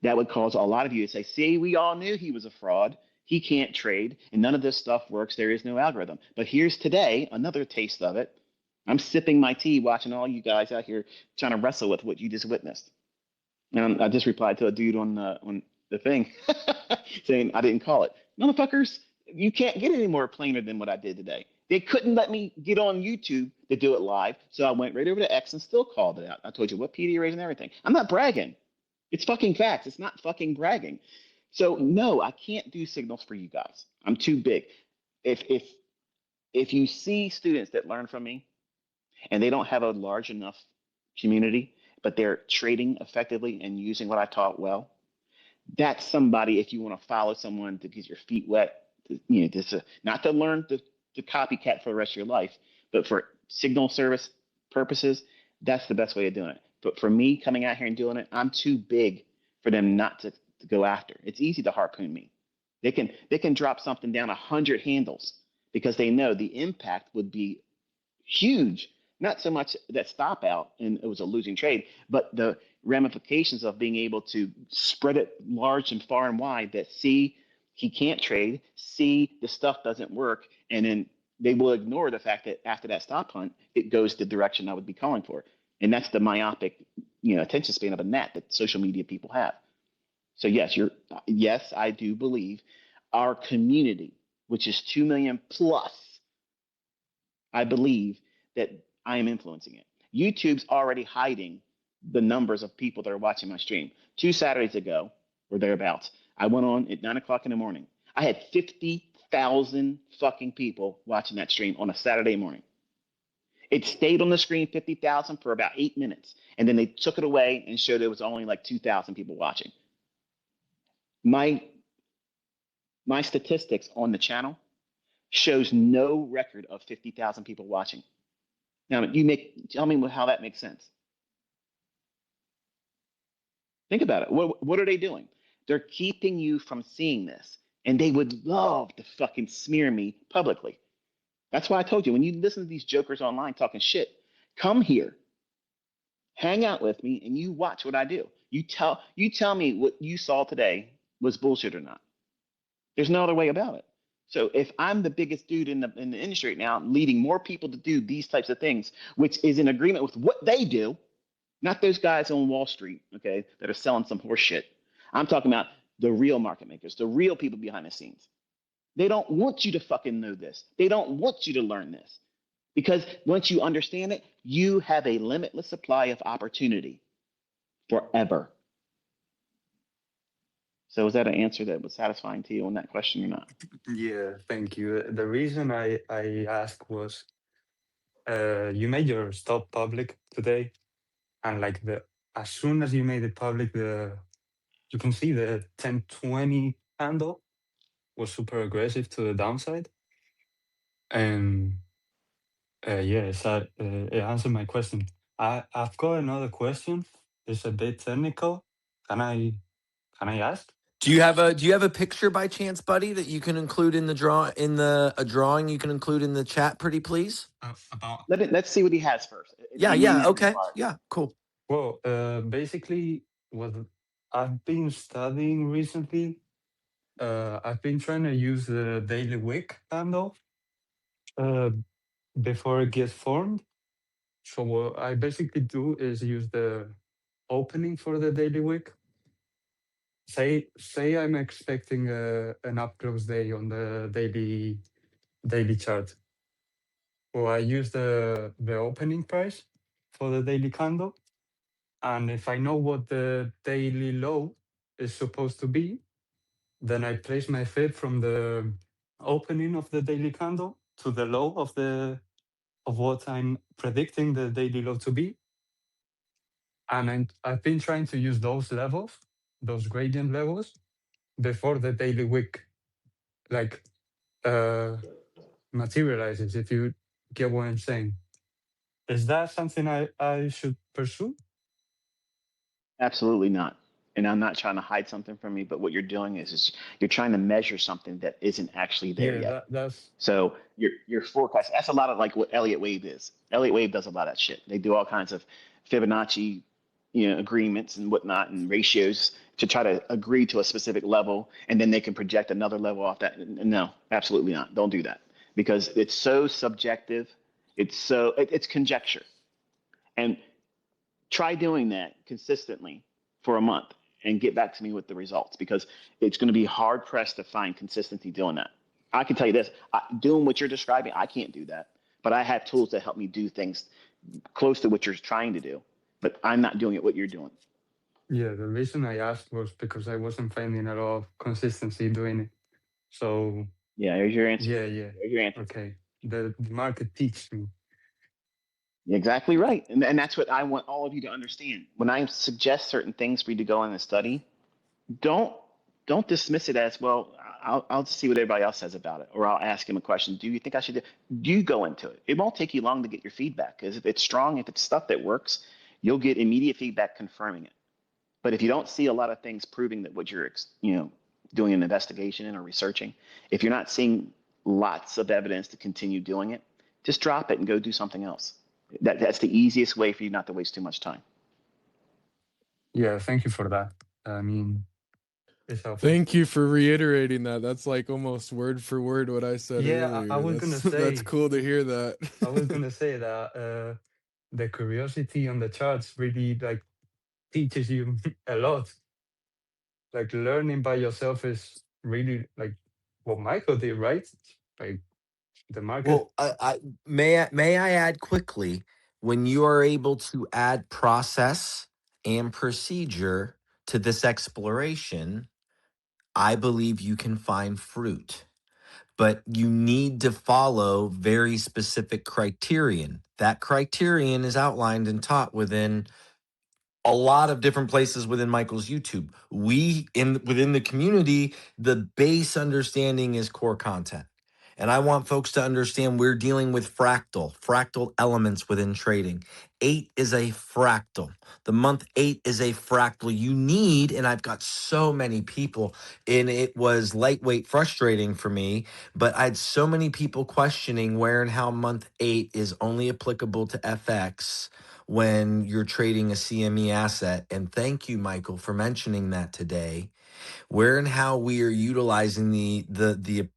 that would cause a lot of you to say, see, we all knew he was a fraud. He can't trade. And none of this stuff works. There is no algorithm. But here's today, another taste of it. I'm sipping my tea, watching all you guys out here trying to wrestle with what you just witnessed. And I just replied to a dude on the thing saying I didn't call it. Motherfuckers, you can't get any more plainer than what I did today. They couldn't let me get on YouTube to do it live, so I went right over to X and still called it out. I told you what PD raised and everything. I'm not bragging. It's fucking facts. It's not fucking bragging. So no, I can't do signals for you guys. I'm too big. If you see students that learn from me and they don't have a large enough community, but they're trading effectively and using what I taught well, that's somebody, if you want to follow someone to get your feet wet, not to learn to copycat for the rest of your life, but for signal service purposes, that's the best way of doing it. But for me coming out here and doing it, I'm too big for them not to go after. It's easy to harpoon me. They can drop something down 100 handles because they know the impact would be huge. Not so much that stop out and it was a losing trade, but the ramifications of being able to spread it large and far and wide that see, he can't trade. C, the stuff doesn't work. And then they will ignore the fact that after that stop hunt, it goes the direction I would be calling for. And that's the myopic, attention span of a gnat that social media people have. So yes, I do believe our community, which is 2 million plus, I believe that I am influencing it. YouTube's already hiding the numbers of people that are watching my stream. 2 Saturdays ago, or thereabouts, I went on at 9 o'clock in the morning. I had 50,000 fucking people watching that stream on a Saturday morning. It stayed on the screen, 50,000, for about 8 minutes. And then they took it away and showed there was only like 2,000 people watching. My statistics on the channel shows no record of 50,000 people watching. Now, tell me how that makes sense. Think about it. What are they doing? They're keeping you from seeing this, and they would love to fucking smear me publicly. That's why I told you, when you listen to these jokers online talking shit, come here, hang out with me, and you watch what I do. You tell me what you saw today was bullshit or not. There's no other way about it. So if I'm the biggest dude in the industry right now, leading more people to do these types of things, which is in agreement with what they do, not those guys on Wall Street, okay, that are selling some horse shit. I'm talking about the real market makers, the real people behind the scenes. They don't want you to fucking know this. They don't want you to learn this. Because once you understand it, you have a limitless supply of opportunity forever. So is that an answer that was satisfying to you on that question or not? Yeah, thank you. The reason I asked was you made your stop public today, and like as soon as you made it public, you can see the 1020 handle was super aggressive to the downside, and yes, it answered my question. I've got another question. It's a bit technical. Can I ask? Do you have a picture by chance, buddy, that you can include in the a drawing you can include in the chat, pretty please? About Let's see what he has first. Yeah, It may yeah, not okay. require. Yeah, cool. well, basically, what I've been studying recently, I've been trying to use the daily wick handle uh, before it gets formed. So what I basically do is use the opening for the daily wick. Say I'm expecting an up close day on the daily chart. Well, I use the opening price for the daily candle, and if I know what the daily low is supposed to be, then I place my fib from the opening of the daily candle to the low of what I'm predicting the daily low to be. And I've been trying to use those levels, those gradient levels, before the daily wick like uh, materializes, if you get what I'm saying. Is that something I should pursue? Absolutely not. And I'm not trying to hide something from you, but what you're doing is you're trying to measure something that isn't actually there Yeah, yet. that's So your forecast, that's a lot of like what Elliott Wave is. Elliott Wave does a lot of that shit. They do all kinds of Fibonacci, agreements and whatnot and ratios to try to agree to a specific level, and then they can project another level off that. No, absolutely not. Don't do that because it's so subjective. It's conjecture. And try doing that consistently for a month and get back to me with the results because it's going to be hard pressed to find consistency doing that. I can tell you this, doing what you're describing, I can't do that, but I have tools that help me do things close to what you're trying to do, but I'm not doing it what you're doing. yeah. The reason I asked was because I wasn't finding a lot of consistency doing it. So Yeah, here's your answer. yeah. Here's your answer. Okay. The market teaches me. Exactly right. And that's what I want all of you to understand. When I suggest certain things for you to go in and study, don't dismiss it as, well, I'll see what everybody else says about it, or I'll ask him a question. Do you think I should do you go into it? It won't take you long to get your feedback because if it's strong, if it's stuff that works, you'll get immediate feedback confirming it. But if you don't see a lot of things proving that what you're doing an investigation in or researching, if you're not seeing lots of evidence to continue doing it, just drop it and go do something else. That's the easiest way for you not to waste too much time. Yeah, thank you for that. I mean, It's helpful. Thank you for reiterating that. That's like almost word for word what I said Yeah, I earlier. was That's gonna that's say, cool to hear that. I was gonna say that the curiosity on the charts really like teaches you a lot. Like learning by yourself is really like what Michael did, right? Like the market. Well, may I add quickly, when you are able to add process and procedure to this exploration, I believe you can find fruit. But you need to follow very specific criterion. That criterion is outlined and taught within a lot of different places within Michael's YouTube. We in within the community, the base understanding is core content. And I want folks to understand we're dealing with fractal elements within trading. 8 is a fractal. The month 8 is a fractal. You need, and I've got so many people, and it was lightweight frustrating for me, but I had so many people questioning where and how month 8 is only applicable to FX when you're trading a CME asset. And thank you, Michael, for mentioning that today. Where and how we are utilizing the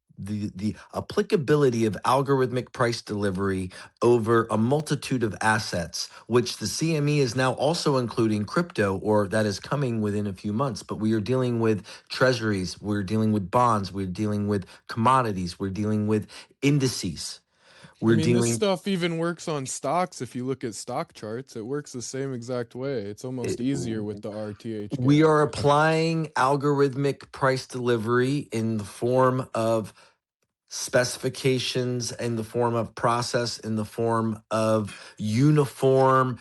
applicability of algorithmic price delivery over a multitude of assets, which the CME is now also including crypto, or that is coming within a few months. But we are dealing with treasuries, we're dealing with bonds, we're dealing with commodities, we're dealing with indices. I We're mean, this dealing stuff even works on stocks. If you look at stock charts, it works the same exact way. It's almost easier with the RTH We gap. are applying algorithmic price delivery in the form of specifications, in the form of process, in the form of uniformity,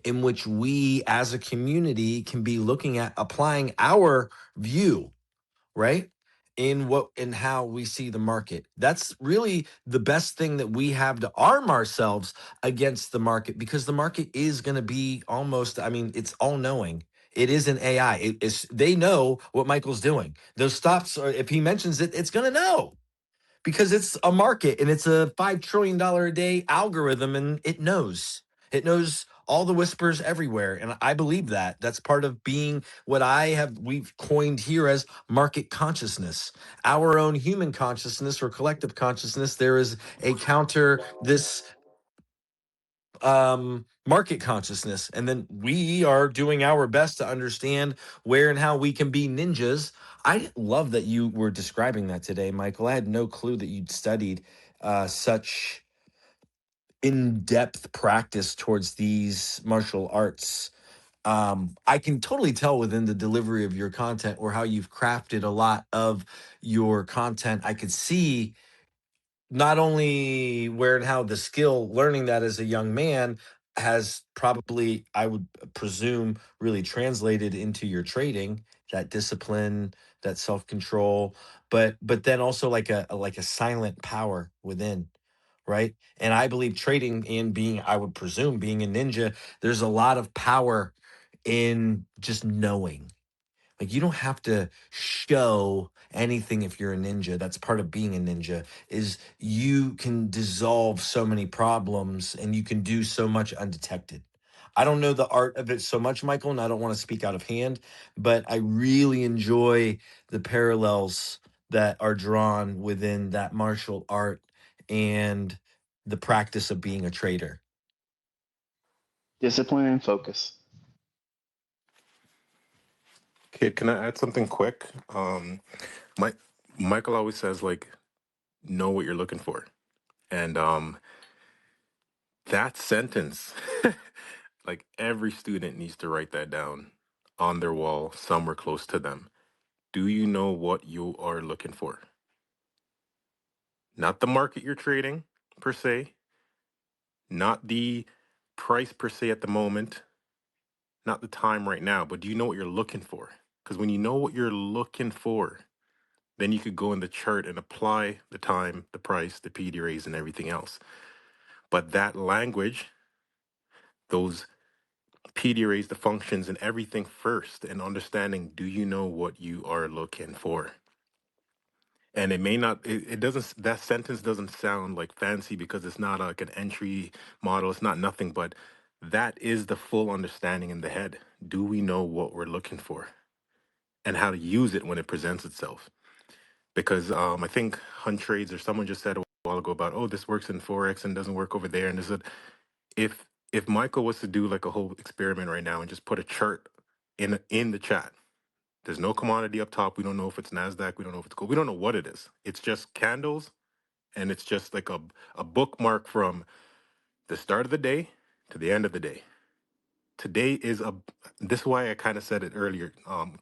in which we as a community can be looking at applying our view, right? In how we see the market. That's really the best thing that we have to arm ourselves against the market, because the market is going to be almost, I mean, it's all knowing. It is an AI. It is, they know what Michael's doing. Those stops are, if he mentions it, it's going to know, because it's a market and it's a $5 trillion a day algorithm, and it knows all the whispers everywhere. And I believe that that's part of being what we've coined here as market consciousness, our own human consciousness or collective consciousness. There is a counter this market consciousness, and then we are doing our best to understand where and how we can be ninjas. I love that you were describing that today, Michael. I had no clue that you'd studied such in-depth practice towards these martial arts. I can totally tell within the delivery of your content, or how you've crafted a lot of your content. I could see not only where and how the skill, learning that as a young man, has probably, I would presume, really translated into your trading, that discipline, that self-control, but then also like a silent power within, right? And I believe trading, and being, I would presume, being a ninja, there's a lot of power in just knowing. Like, you don't have to show anything if you're a ninja. That's part of being a ninja, is you can dissolve so many problems and you can do so much undetected. I don't know the art of it so much, Michael, and I don't want to speak out of hand, but I really enjoy the parallels that are drawn within that martial art and the practice of being a trader. Discipline and focus. Kid, can I add something quick? My Michael always says, like, know what you're looking for. And that sentence, like, every student needs to write that down on their wall somewhere close to them. Do you know what you are looking for? Not the market you're trading per se, not the price per se at the moment, not the time right now, but do you know what you're looking for? Because when you know what you're looking for, then you could go in the chart and apply the time, the price, the PD raise, and everything else. But that language, those PD raise, the functions, and everything first, and understanding, do you know what you are looking for? And it may not, it doesn't, that sentence doesn't sound like fancy because it's not like an entry model, it's not nothing, but that is the full understanding in the head. Do we know what we're looking for? and how to use it when it presents itself. Because I think Hunt Trades or someone just said a while ago about, oh, this works in Forex and doesn't work over there. And this is, if Michael was to do like a whole experiment right now and just put a chart in the chat, there's no commodity up top. We don't know if it's Nasdaq. We don't know if it's gold. We don't know what it is. It's just candles, and it's just like a bookmark from the start of the day to the end of the day. Today is a. This is why I kind of said it earlier,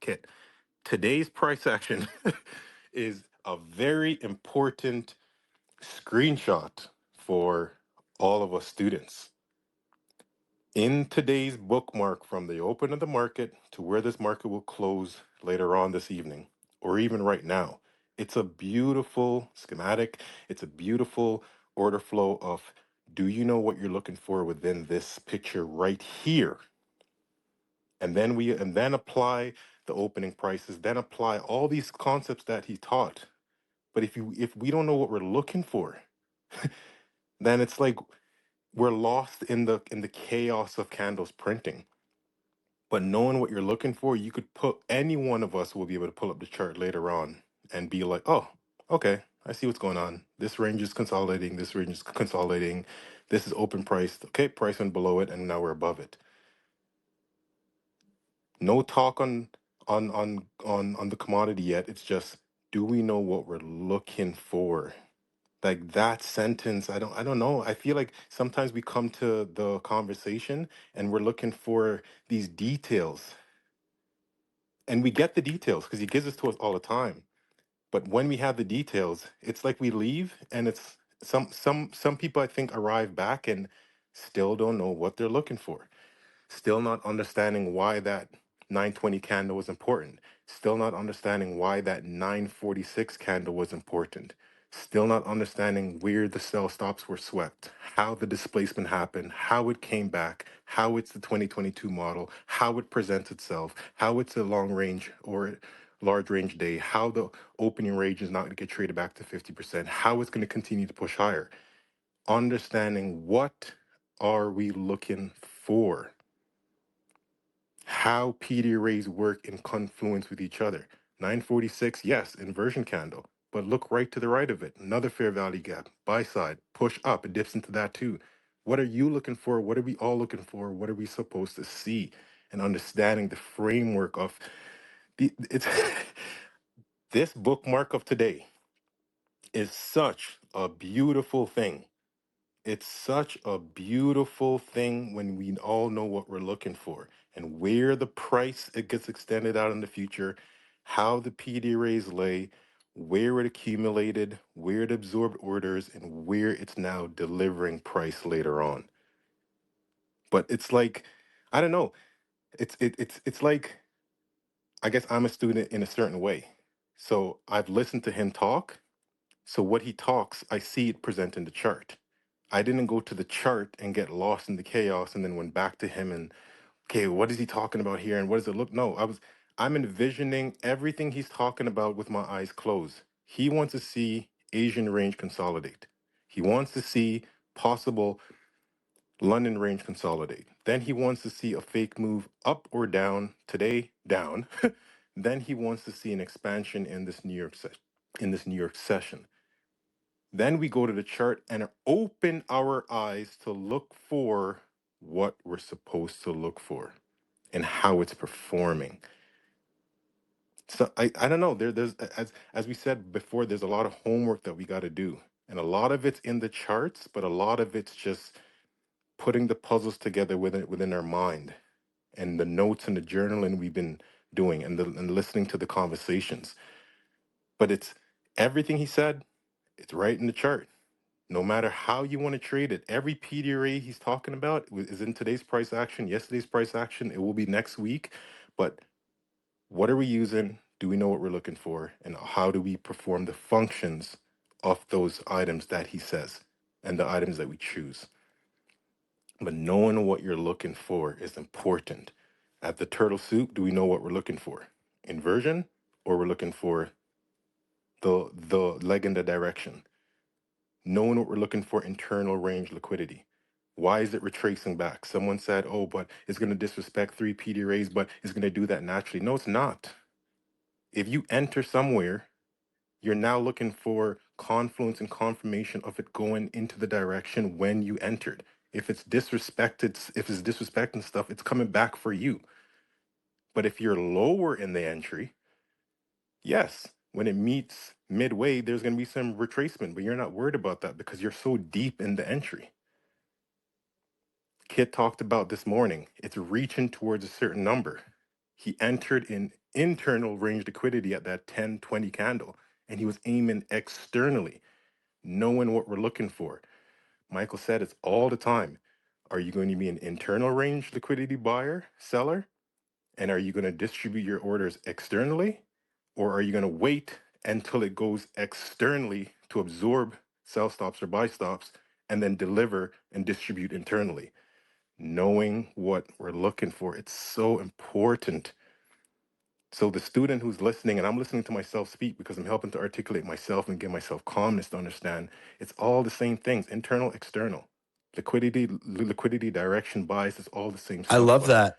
Kit. Today's price action is a very important screenshot for all of us students. In today's bookmark from the open of the market to where this market will close later on this evening, or even right now, it's a beautiful schematic. It's a beautiful order flow of, do you know what you're looking for within this picture right here? And then apply the opening prices, then apply all these concepts that he taught. But if we don't know what we're looking for, then it's like we're lost in the chaos of candles printing. But knowing what you're looking for, you could put any one of us will be able to pull up the chart later on and be like, oh, okay, I see what's going on. This range is consolidating, this range is consolidating, this is open priced. Okay, price went below it and now we're above it. No talk on the commodity yet. It's just, do we know what we're looking for? Like that sentence, I don't know. I feel like sometimes we come to the conversation and we're looking for these details, and we get the details because he gives this to us all the time. But when we have the details, it's like we leave and it's some people I think arrive back and still don't know what they're looking for. Still not understanding why that 920 candle was important. Still not understanding why that 946 candle was important. Still not understanding where the sell stops were swept, how the displacement happened, how it came back, how it's the 2022 model, how it presents itself, how it's a long range or large range day, how the opening range is not going to get traded back to 50%, how it's going to continue to push higher. Understanding what are we looking for? How PD arrays work in confluence with each other. 946, yes, inversion candle, but look right to the right of it. Another fair value gap, buy side, push up, it dips into that too. What are you looking for? What are we all looking for? What are we supposed to see? And understanding the framework of it's this bookmark of today is such a beautiful thing. It's such a beautiful thing when we all know what we're looking for and where the price it gets extended out in the future, how the PD arrays lay, where it accumulated, where it absorbed orders, and where it's now delivering price later on. But it's like, I don't know. It's like, I guess I'm a student in a certain way. So I've listened to him talk. So what he talks, I see it present in the chart. I didn't go to the chart and get lost in the chaos and then went back to him and, okay, what is he talking about here and what does it look? No, I'm envisioning everything he's talking about with my eyes closed. He wants to see Asian range consolidate. He wants to see possible London range consolidate. Then he wants to see a fake move up or down. Today, down. Then he wants to see an expansion in this New York session. Then we go to the chart and open our eyes to look for what we're supposed to look for and how it's performing. So I don't know. There's as we said before, there's a lot of homework that we got to do. And a lot of it's in the charts, but a lot of it's just putting the puzzles together within our mind and the notes and the journaling we've been doing and listening to the conversations. But it's everything he said, it's right in the chart. No matter how you want to trade it, every PDRA he's talking about is in today's price action, yesterday's price action. It will be next week. But what are we using? Do we know what we're looking for? And how do we perform the functions of those items that he says and the items that we choose? But knowing what you're looking for is important. At the turtle soup, do we know what we're looking for? Inversion, or we're looking for the leg in the direction? Knowing what we're looking for, internal range liquidity. Why is it retracing back? Someone said, oh, but it's going to disrespect three PD arrays, but it's going to do that naturally. No, it's not. If you enter somewhere, you're now looking for confluence and confirmation of it going into the direction when you entered. If it's disrespecting stuff, it's coming back for you. But if you're lower in the entry, yes, when it meets midway, there's going to be some retracement, but you're not worried about that because you're so deep in the entry. Kitt talked about this morning. It's reaching towards a certain number. He entered in internal range liquidity at that 10-20 candle, and he was aiming externally, knowing what we're looking for. Michael said it's all the time. Are you going to be an internal range liquidity buyer, seller? And are you going to distribute your orders externally? Or are you going to wait until it goes externally to absorb sell stops or buy stops and then deliver and distribute internally? Knowing what we're looking for, it's so important. So the student who's listening, and I'm listening to myself speak because I'm helping to articulate myself and give myself calmness to understand it's all the same things, internal, external. Liquidity, direction, bias is all the same I stuff, love but that.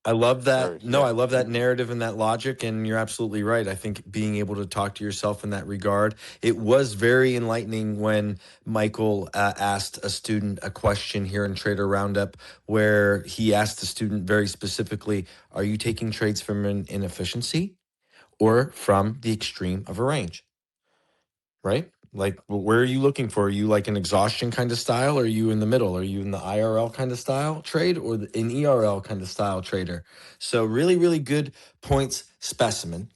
I love that. sorry, No, I yeah. love that narrative and that logic. And you're absolutely right. I think being able to talk to yourself in that regard, it was very enlightening when Michael asked a student a question here in Trader Roundup, where he asked the student very specifically, are you taking trades from an inefficiency or from the extreme of a range? Right? Like, where are you looking for? Are you like an exhaustion kind of style? Or are you in the middle? Are you in the IRL kind of style trade or an ERL kind of style trader? So, really, really good points specimen.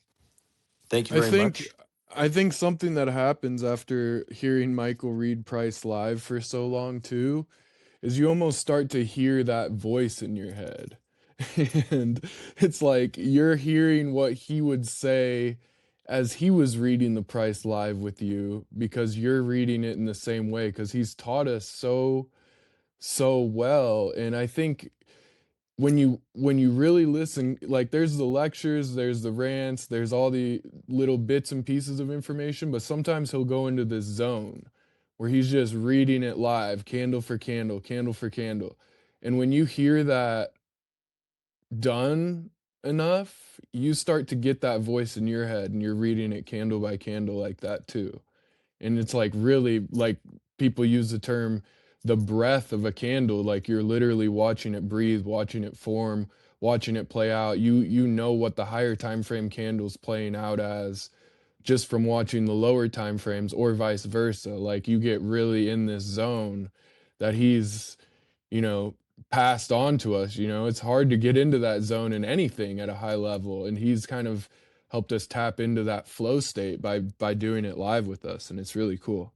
Thank you I very think much. I think something that happens after hearing Michael read Price live for so long too is you almost start to hear that voice in your head. And it's like you're hearing what he would say as he was reading the Price live with you because you're reading it in the same way because he's taught us so well. And I think when you really listen, like there's the lectures, there's the rants, there's all the little bits and pieces of information, but sometimes he'll go into this zone where he's just reading it live, candle for candle, candle for candle. And when you hear that done enough, you start to get that voice in your head and you're reading it candle by candle like that too. And it's like really like people use the term the breath of a candle, like you're literally watching it breathe, watching it form, watching it play out. You know what the higher time frame candle's playing out as just from watching the lower time frames or vice versa. Like you get really in this zone that he's, you know, passed on to us. It's hard to get into that zone in anything at a high level, and he's kind of helped us tap into that flow state by doing it live with us, and it's really cool.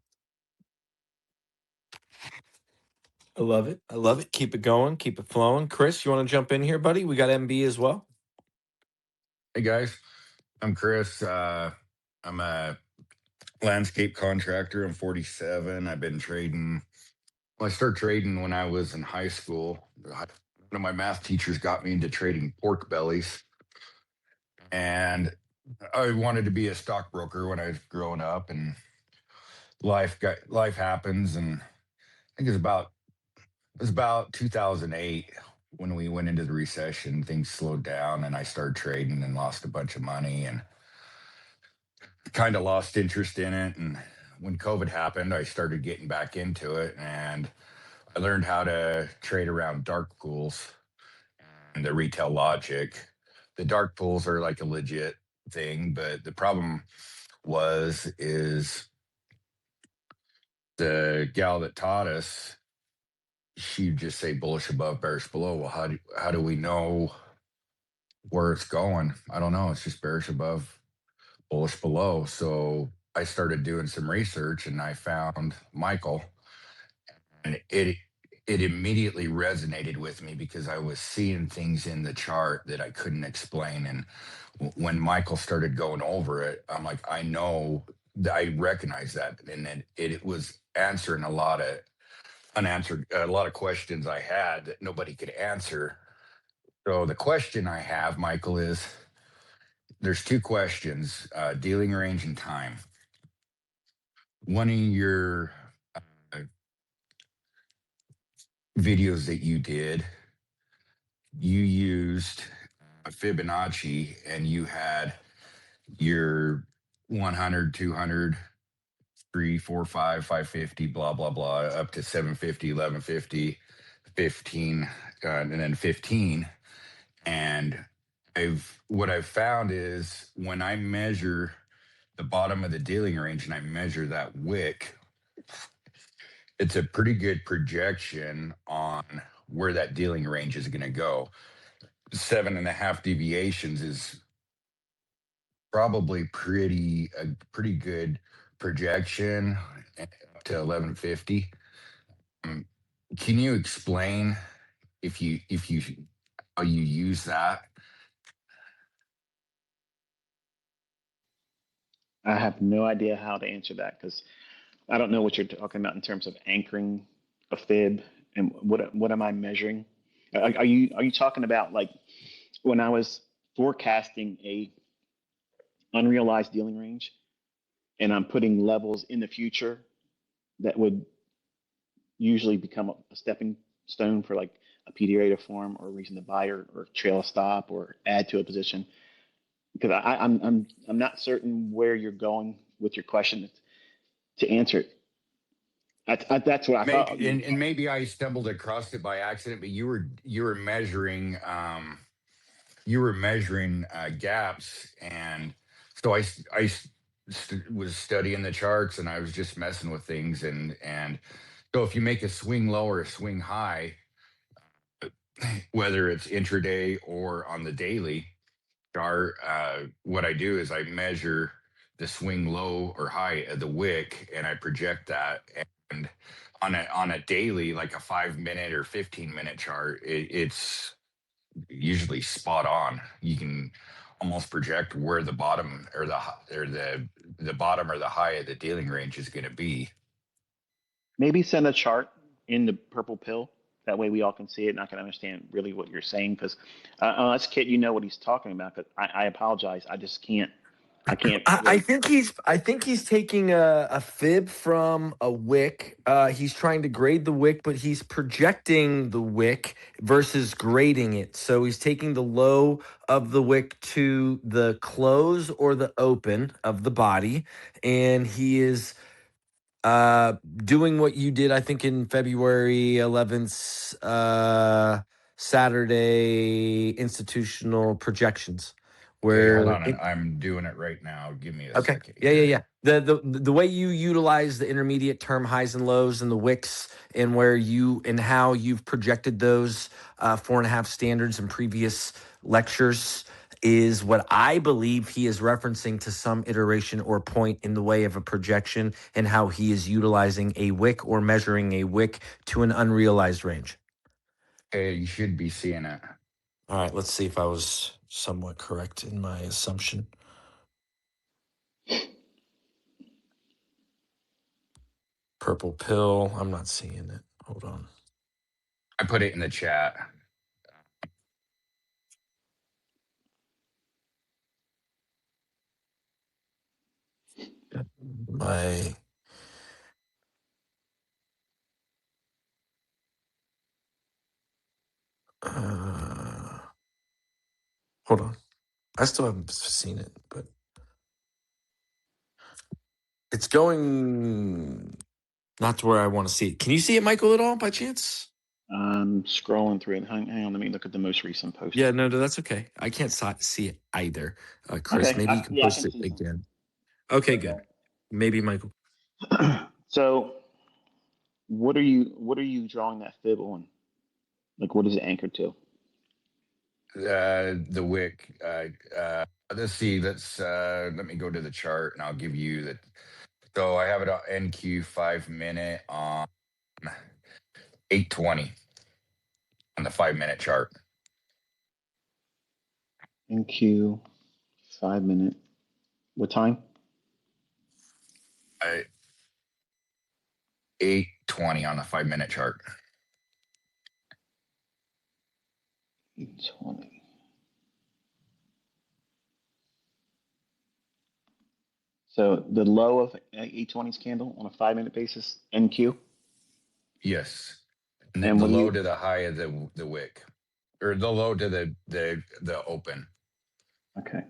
I love it. I love it. Keep it going. Keep it flowing. Chris, you want to jump in here, buddy? We got MB as well. Hey guys, I'm Chris. I'm a landscape contractor. I'm 47. I've been trading. Well, I started trading when I was in high school. One of my math teachers got me into trading pork bellies, and I wanted to be a stockbroker when I was growing up. And life happens, and I think it was about 2008 when we went into the recession. Things slowed down, and I started trading and lost a bunch of money, and kind of lost interest in it. And when COVID happened, I started getting back into it, and I learned how to trade around dark pools and the retail logic. The dark pools are like a legit thing, but the problem is the gal that taught us, she'd just say bullish above, bearish below. Well, how do we know where it's going? I don't know. It's just bearish above, bullish below. So I started doing some research and I found Michael, and it immediately resonated with me because I was seeing things in the chart that I couldn't explain. And when Michael started going over it, I'm like, I know that I recognize that, and it was answering a lot of questions I had that nobody could answer. So the question I have, Michael, is there's two questions: dealing range and time. One of your uh, videos that you did, you used Fibonacci, and you had your 100, 200, 3, 4, 5, 550, blah, blah, blah, up to 750, 1150, 15, and then 15. And what I've found is when I measure the bottom of the dealing range and I measure that wick, it's a pretty good projection on where that dealing range is going to go. 7.5 deviations is probably a pretty good projection up to 1150. Can you explain if you how you use that? I have no idea how to answer that because I don't know what you're talking about in terms of anchoring a fib and what am I measuring? Are you talking about like when I was forecasting a unrealized dealing range and I'm putting levels in the future that would usually become a stepping stone for like a PDA to form or a reason to buy or trail a stop or add to a position? Because I'm not certain where you're going with your question to answer it. That's what I Maybe thought you were and talking. maybe I stumbled across it by accident, but you were measuring gaps, and so was studying the charts, and I was just messing with things, and so if you make a swing low or a swing high, whether it's intraday or on the daily chart, what I do is I measure the swing low or high of the wick, and I project that. And on a daily, like a 5 minute or 15 minute chart, it's usually spot on. You can almost project where the bottom or the bottom or the high of the dealing range is going to be. Maybe send a chart in the purple pill. That way we all can see it and I can understand really what you're saying. Because unless Kit, you know what he's talking about. But I apologize. I just can't. I can't I really. think he's taking a fib from a wick. He's trying to grade the wick, but he's projecting the wick versus grading it. So he's taking the low of the wick to the close or the open of the body, and he is doing what you did, I think, in February 11th, Saturday institutional projections, Okay, hold where on. I'm doing it right now. Give me a okay. second Yeah, yeah, here. yeah. The way you utilize the intermediate term highs and lows and the wicks and where you and how you've projected those 4.5 standards in previous lectures is what I believe he is referencing to some iteration or point in the way of a projection and how he is utilizing a wick or measuring a wick to an unrealized range. Okay, you should be seeing it. All right, let's see if I was somewhat correct in my assumption. Purple pill. I'm not seeing it. Hold on. I put it in the chat. My hold on. I still haven't seen it, but it's going not to where I want to see it. Can you see it, Michael, at all by chance? I'm scrolling through it. Hang on, let me look at the most recent post. Yeah, no, that's okay. I can't see it either, Chris. Okay, Maybe you can yeah, I post can it see some. again. Okay, good. Maybe Michael. So, what are you drawing that fib on? Like, what is it anchored to? The wick. Let's see. Let me go to the chart and I'll give you the. So I have it on NQ 5 minute on 820 on the 5 minute chart. NQ 5 minute. What time? 820 on the 5 minute chart. 820. So the low of 820's candle on a 5 minute basis, NQ. Yes, and then And the what do low you? to the high of the wick, or the low to the open. Okay.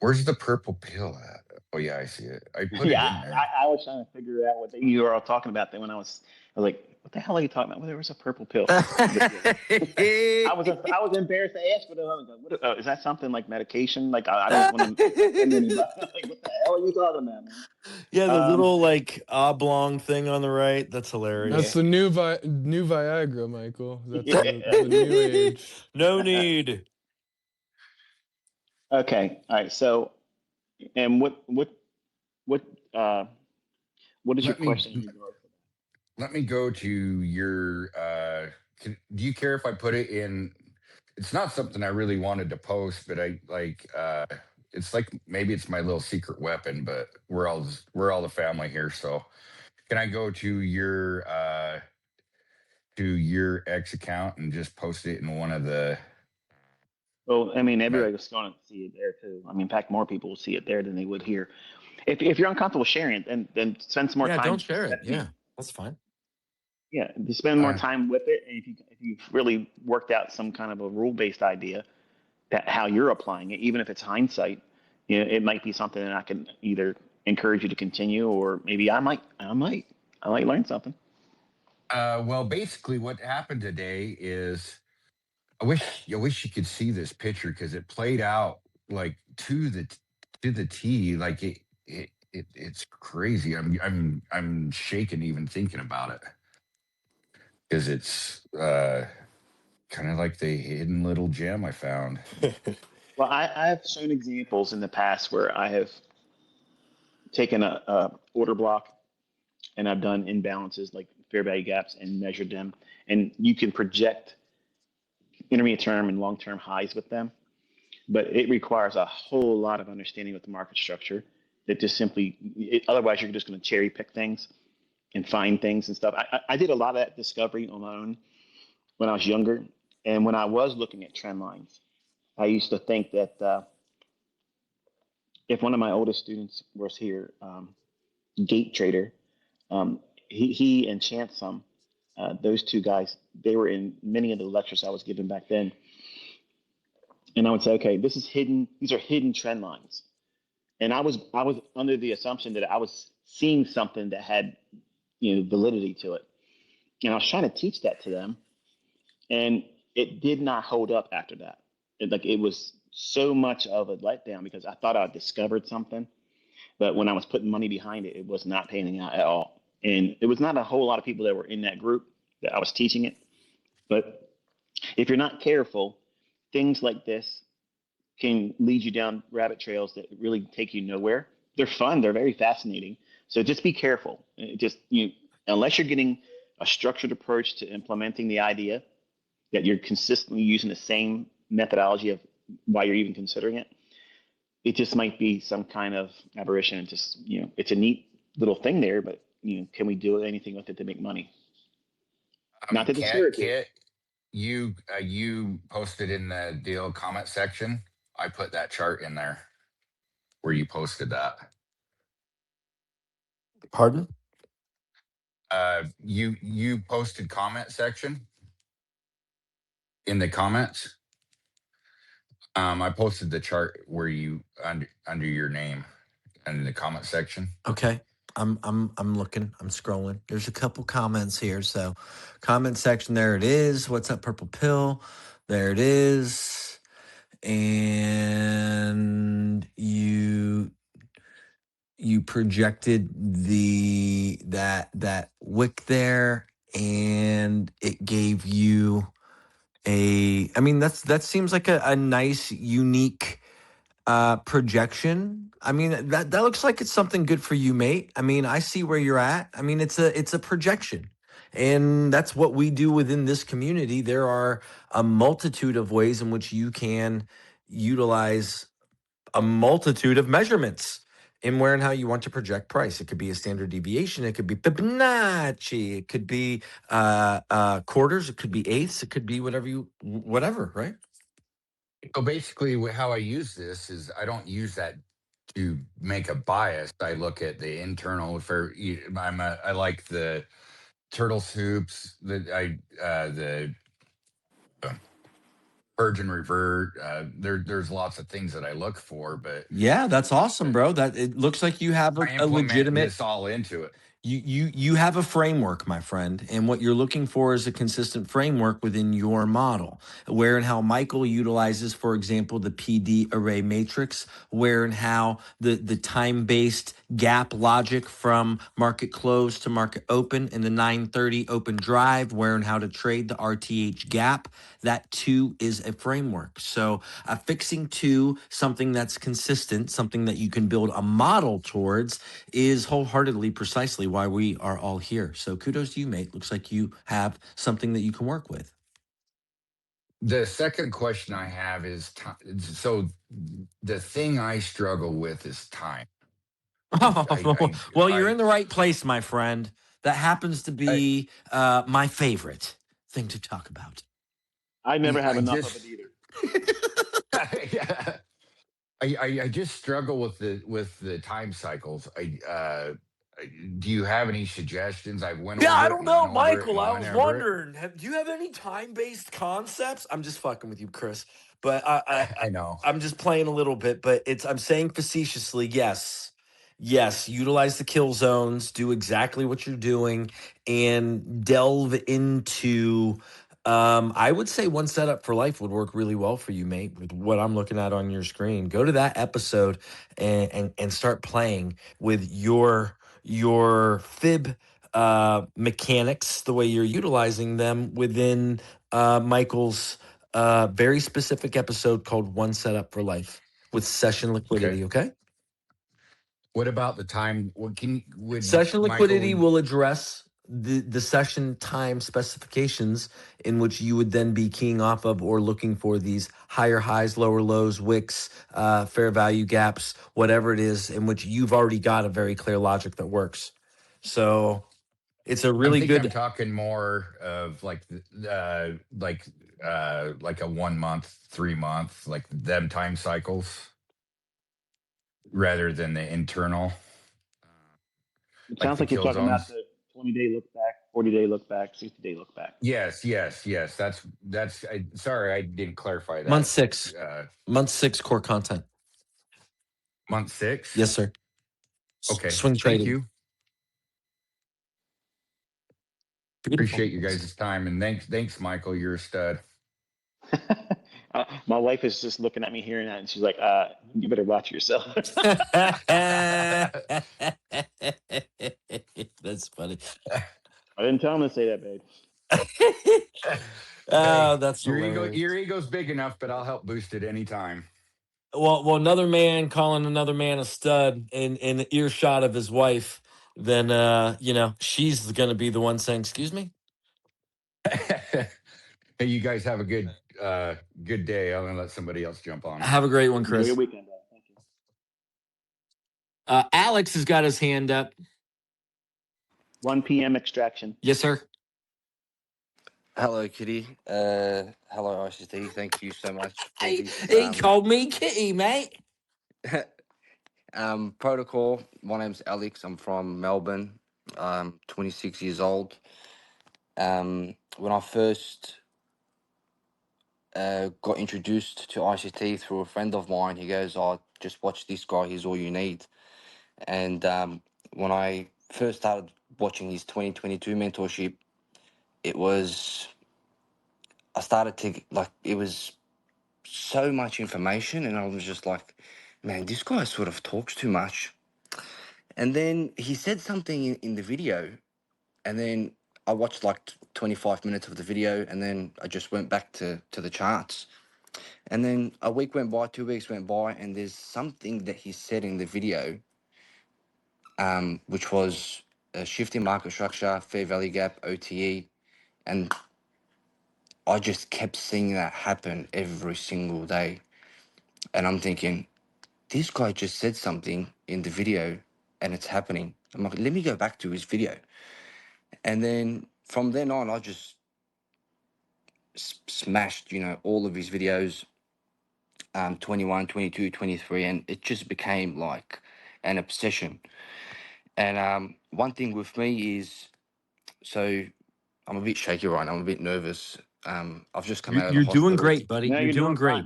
Where's the purple pill at? Oh yeah, I see it. I put it Yeah, in there. I was trying to figure out what you were all talking about then when I was like, what the hell are you talking about? Well, there was a purple pill. But yeah. I was embarrassed to ask for the is that something like medication? Like I don't want to offend anybody. Like what the hell are you talking about, man? Yeah, the Um, little like oblong thing on the right. That's yeah, That's hilarious. the new Viagra, Michael. That's yeah. the new age. No need. Okay, all right. So, and what uh what is your Let me question in regards to let me go to your do you care if I put it in? It's not something I really wanted to post, but I like it's like maybe it's my little secret weapon, but we're all the family here. So can I go to your X account and just post it in one of the Well, I mean, my everybody's going to see it there too. I mean, in fact, more people will see it there than they would here. If you're uncomfortable sharing it, then spend some more Yeah, don't time share it. studying. Yeah, that's fine. Yeah, to spend more uh time with it, and if you've really worked out some kind of a rule based idea that how you're applying it, even if it's hindsight, you know, it might be something that I can either encourage you to continue, or maybe I might learn something. well basically what happened today is I wish you could see this picture because it played out like to the T. Like it's crazy. I'm shaken even thinking about it because it's kind of like the hidden little gem I found. Well, I have shown examples in the past where I have taken a order block and I've done imbalances like fair value gaps and measured them, and you can project intermediate term and long term highs with them, but it requires a whole lot of understanding with the market structure that just simply otherwise you're just going to cherry pick things and find things and stuff. I did a lot of that discovery on my own when I was younger, and when I was looking at trend lines, I used to think that if one of my oldest students was here, Gate Trader, um, he and Chansum, those two guys, they were in many of the lectures I was giving back then, and I would say, okay, this is hidden. These are hidden trend lines, and I was under the assumption that I was seeing something that had validity to it, and I was trying to teach that to them, and it did not hold up after that. It was so much of a letdown because I thought I discovered something, but when I was putting money behind it, it was not panning out at all. And it was not a whole lot of people that were in that group that I was teaching it. But if you're not careful, things like this can lead you down rabbit trails that really take you nowhere. They're fun. They're very fascinating. So just be careful. Unless you're getting a structured approach to implementing the idea that you're consistently using the same methodology of why you're even considering it, it just might be some kind of aberration. And just it's a neat little thing there, but can we do anything with it to make money? Not to discourage it. Kit, you posted in the deal comment section. I put that chart in there where you posted that. Pardon? You posted comment section in the comments. I posted the chart where you under your name and in the comment section. Okay. I'm looking. I'm scrolling. There's a couple comments here. So, comment section. There it is. What's up, purple pill? There it is. And you projected that wick there, and it gave you I mean, that seems like a nice, unique projection. I mean, that looks like it's something good for you, mate. I mean, I see where you're at. I mean, it's a projection. And that's what we do within this community. There are a multitude of ways in which you can utilize a multitude of measurements in where and how you want to project price. It could be a standard deviation. It could be Fibonacci. It could be quarters. It could be eighths. It could be whatever, right? So basically, how I use this is I don't use that to make a bias. I look at the internal. I like the turtle soups. The purge and revert. There's lots of things that I look for, but Yeah, that's awesome, bro. That it looks like you have I a implement legitimate this all into it. you have a framework, my friend, and what you're looking for is a consistent framework within your model. Where and how Michael utilizes, for example, the PD array matrix, where and how the time-based gap logic from market close to market open in the 930 open drive, where and how to trade the RTH gap. That too is a framework. So affixing to something that's consistent, something that you can build a model towards, is wholeheartedly precisely why we are all here. So kudos to you, mate. Looks like you have something that you can work with. The second question I have is time. So the thing I struggle with is time. Well, you're in the right place, my friend. That happens to be my favorite thing to talk about. I never have I enough of just it either. yeah. I just struggle with the time cycles. Do you have any suggestions? I went Yeah, I over it don't and went know, over it Michael. and I went was over it. wondering, do you have any time-based concepts? I'm just fucking with you, Chris. But I know. I'm just playing a little bit. But I'm saying facetiously, yes, yes. Utilize the kill zones. Do exactly what you're doing, and delve into. I would say one setup for life would work really well for you, mate. With what I'm looking at on your screen, go to that episode and start playing with your fib mechanics, the way you're utilizing them within Michael's very specific episode called One Setup for Life with session Okay. liquidity. Okay. What about the time? Would Session Michael? liquidity will address the session time specifications in which you would then be keying off of or looking for these higher highs, lower lows, wicks, fair value gaps, whatever it is, in which you've already got a very clear logic that works. So it's a I'm really thinking I'm good. talking more of like a 1 month, 3 month, like them time cycles rather than the internal, It like sounds the like you're kill talking about zones. the 20-day look back, 40-day look back, 60-day look back. Yes. That's. Sorry, I didn't clarify Month that. six. Uh, Month six core content. month six. Yes, sir. Okay. Swing Thank trading. you. Beautiful. Appreciate you guys' time, and thanks, Michael. You're a stud. My wife is just looking at me hearing that, and she's like, "You better watch yourself." That's funny. I didn't tell him to say that, babe. Oh, Hey, that's hilarious. your ego's big enough, but I'll help boost it anytime. Well, another man calling another man a stud in earshot of his wife, then she's going to be the one saying, "Excuse me." Hey, you guys have a good day. I'm gonna let somebody else jump on. Have a great one, Enjoy your Chris. weekend, bro. Thank you. Alex has got his hand up. 1 p.m. extraction. Yes, sir. Hello, Kitty. Hello, ICT. Thank you so much for this He called me Kitty, mate. protocol. My name's Alex. I'm from Melbourne. I'm 26 years old. When I first got introduced to ICT through a friend of mine, he goes, "Oh, just watch this guy. He's all you need." And when I first started watching his 2022 mentorship, it was I started to like it was so much information, and I was just like, man, this guy sort of talks too much. And then he said something in the video, and then I watched like 25 minutes of the video, and then I just went back to the charts. And then a week went by, 2 weeks went by, and there's something that he said in the video, which was a shift in market structure, fair value gap, OTE, and I just kept seeing that happen every single day. And I'm thinking, this guy just said something in the video and it's happening. I'm like, let me go back to his video. And then from then on, I just smashed, all of his videos, 21, 22, 23, and it just became like an obsession. And one thing with me is, so I'm a bit shaky right now, I'm a bit nervous. I've just come You're, out of the you're doing hospital. great, buddy. No, You're you're doing doing great.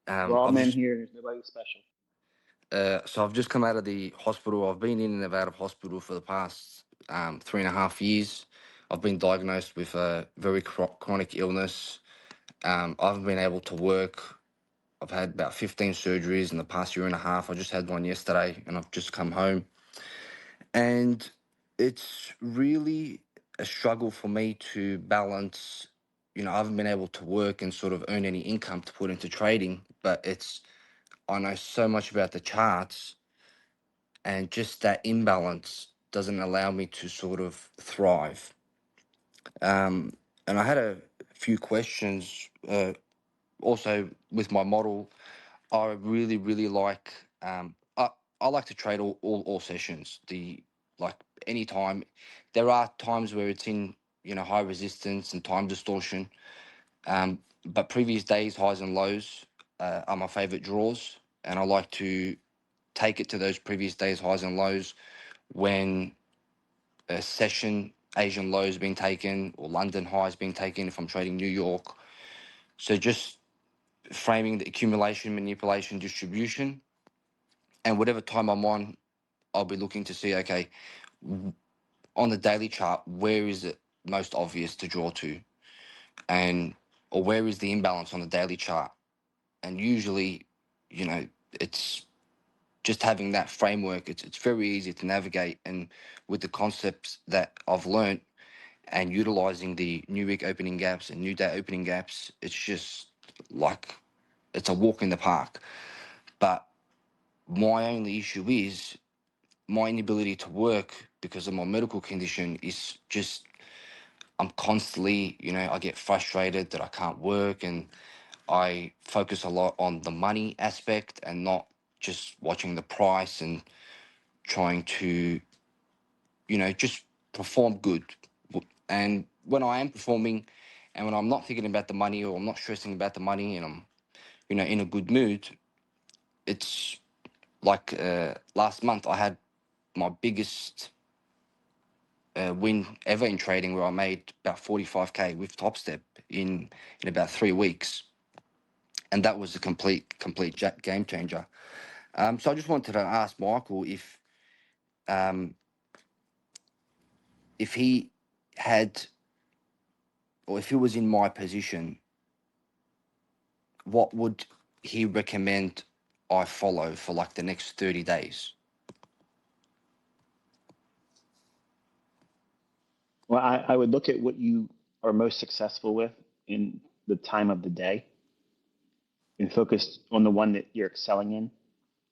fine. We're all I've men just here. There's nobody special. so I've just come out of the hospital. I've been in and out of hospital for the past 3.5 years. I've been diagnosed with a very chronic illness. I haven't been able to work. I've had about 15 surgeries in the past year and a half. I just had one yesterday, and I've just come home. And it's really a struggle for me to balance. I haven't been able to work and sort of earn any income to put into trading, but I know so much about the charts, and just that imbalance doesn't allow me to sort of thrive. And I had a few questions also with my model. I really, really like. I like to trade all sessions. Like anytime, there are times where it's in high resistance and time distortion. But previous days highs and lows are my favorite draws, and I like to take it to those previous days highs and lows when a session Asian lows being taken or London highs being taken if I'm trading New York. So just framing the accumulation, manipulation, distribution, and whatever time I'm on, I'll be looking to see, okay, on the daily chart, where is it most obvious to draw to? And or where is the imbalance on the daily chart? And usually, it's just having that framework. It's very easy to navigate, and with the concepts that I've learned and utilizing the new week opening gaps and new day opening gaps, it's just like it's a walk in the park. But my only issue is my inability to work because of my medical condition is just I'm constantly, I get frustrated that I can't work, and I focus a lot on the money aspect and not just watching the price and trying to, just perform good. And when I am performing and when I'm not thinking about the money or I'm not stressing about the money and I'm, in a good mood, it's like last month I had my biggest win ever in trading, where I made about 45K with Top Step in about 3 weeks, and that was a complete game changer. So I just wanted to ask Michael um, if he had, or if he was in my position, what would he recommend I follow for like the next 30 days? Well, I would look at what you are most successful with in the time of the day and focus on the one that you're excelling in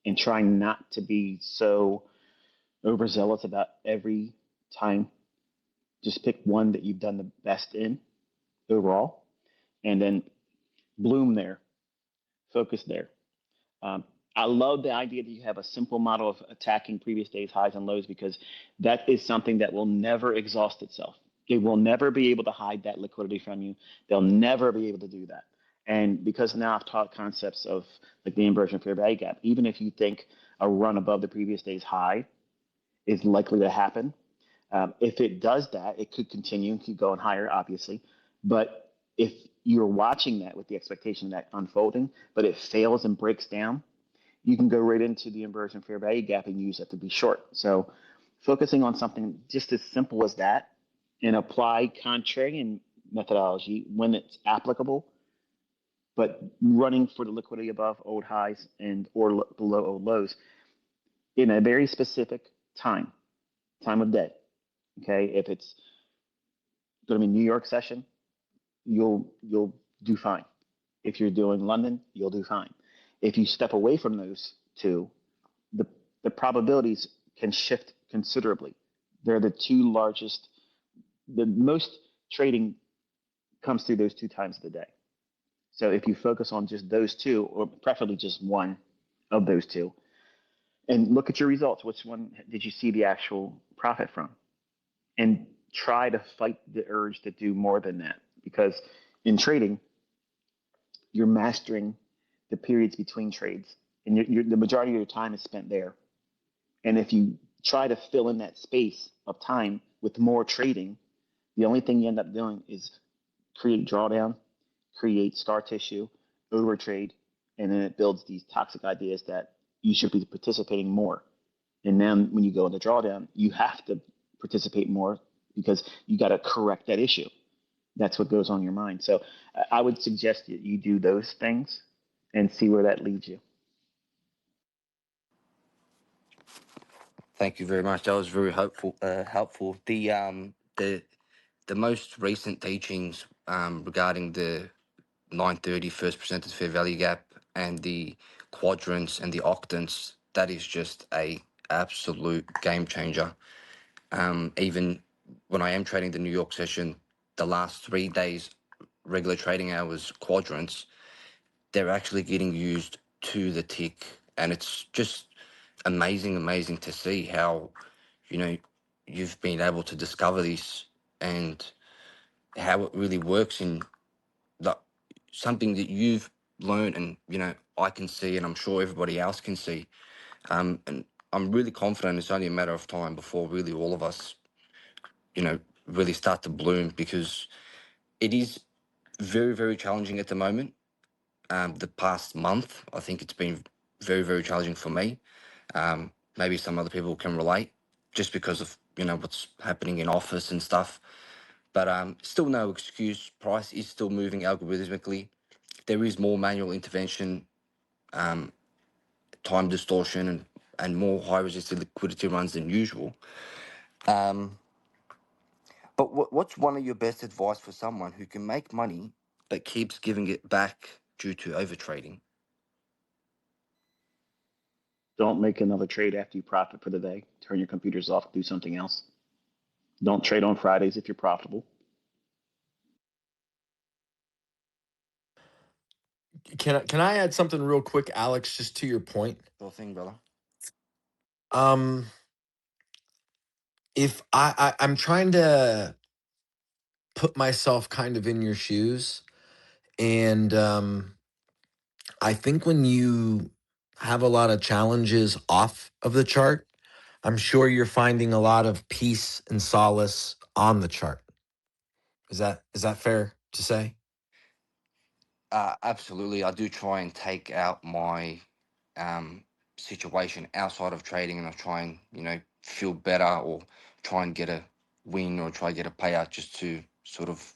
and trying not to be so overzealous about every time. Just pick one that you've done the best in overall and then bloom there, focus there. Um, I love the idea that you have a simple model of attacking previous days highs and lows because that is something that will never exhaust itself. It will never be able to hide that liquidity from you. They'll never be able to do that. And because now I've taught concepts of like the inversion fair value gap, even if you think a run above the previous day's high is likely to happen, if it does that, it could continue and keep going higher, obviously. But if you're watching that with the expectation of that unfolding, but it fails and breaks down, you can go right into the inversion fair value gap and use that to be short. So focusing on something just as simple as that and apply contrarian methodology when it's applicable, but running for the liquidity above old highs and or below old lows in a very specific time of day. Okay, if it's going to be New York session, you'll do fine. If you're doing London, you'll do fine. If you step away from those two, the the probabilities can shift considerably. They're the two largest. The most trading comes through those two times of the day. So if you focus on just those two, or preferably just one of those two, and look at your results, which one did you see the actual profit from? And try to fight the urge to do more than that. Because in trading, you're mastering the periods between trades, and the majority of your time is spent there. And if you try to fill in that space of time with more trading, the only thing you end up doing is create drawdown, create scar tissue, overtrade, and then it builds these toxic ideas that you should be participating more. And then when you go into drawdown, you have to participate more because you got to correct that issue. That's what goes on in your mind. So I would suggest that you do those things and see where that leads you. Thank you very much. That was very helpful. Helpful. The most recent teachings regarding the 930 first percentage fair value gap and the quadrants and the octants, that is just a absolute game changer. Even when I am trading the New York session, the last 3 days regular trading hours quadrants, they're actually getting used to the tick, and it's just amazing to see how, you know, you've been able to discover this and how it really works in the something that you've learned, and I can see, and I'm sure everybody else can see. And I'm really confident it's only a matter of time before really all of us, really start to bloom, because it is very challenging at the moment. The past month, I think it's been very challenging for me. Maybe some other people can relate, just because of what's happening in office and stuff. But still, no excuse. Price is still moving algorithmically. There is more manual intervention, time distortion, and more high resisted liquidity runs than usual. But what's one of your best advice for someone who can make money but keeps giving it back due to overtrading? Don't make another trade after you profit for the day. Turn your computers off, do something else. Don't trade on Fridays if you're profitable. Can I add something real quick, Alex, just to your point? Sure thing, brother. If I'm trying to put myself kind of in your shoes, and I think when you have a lot of challenges off of the chart, I'm sure you're finding a lot of peace and solace on the chart. Is that fair to say? Absolutely. I do try and take out my situation outside of trading, and I try and feel better, or try and get a win, or try to get a payout, just to sort of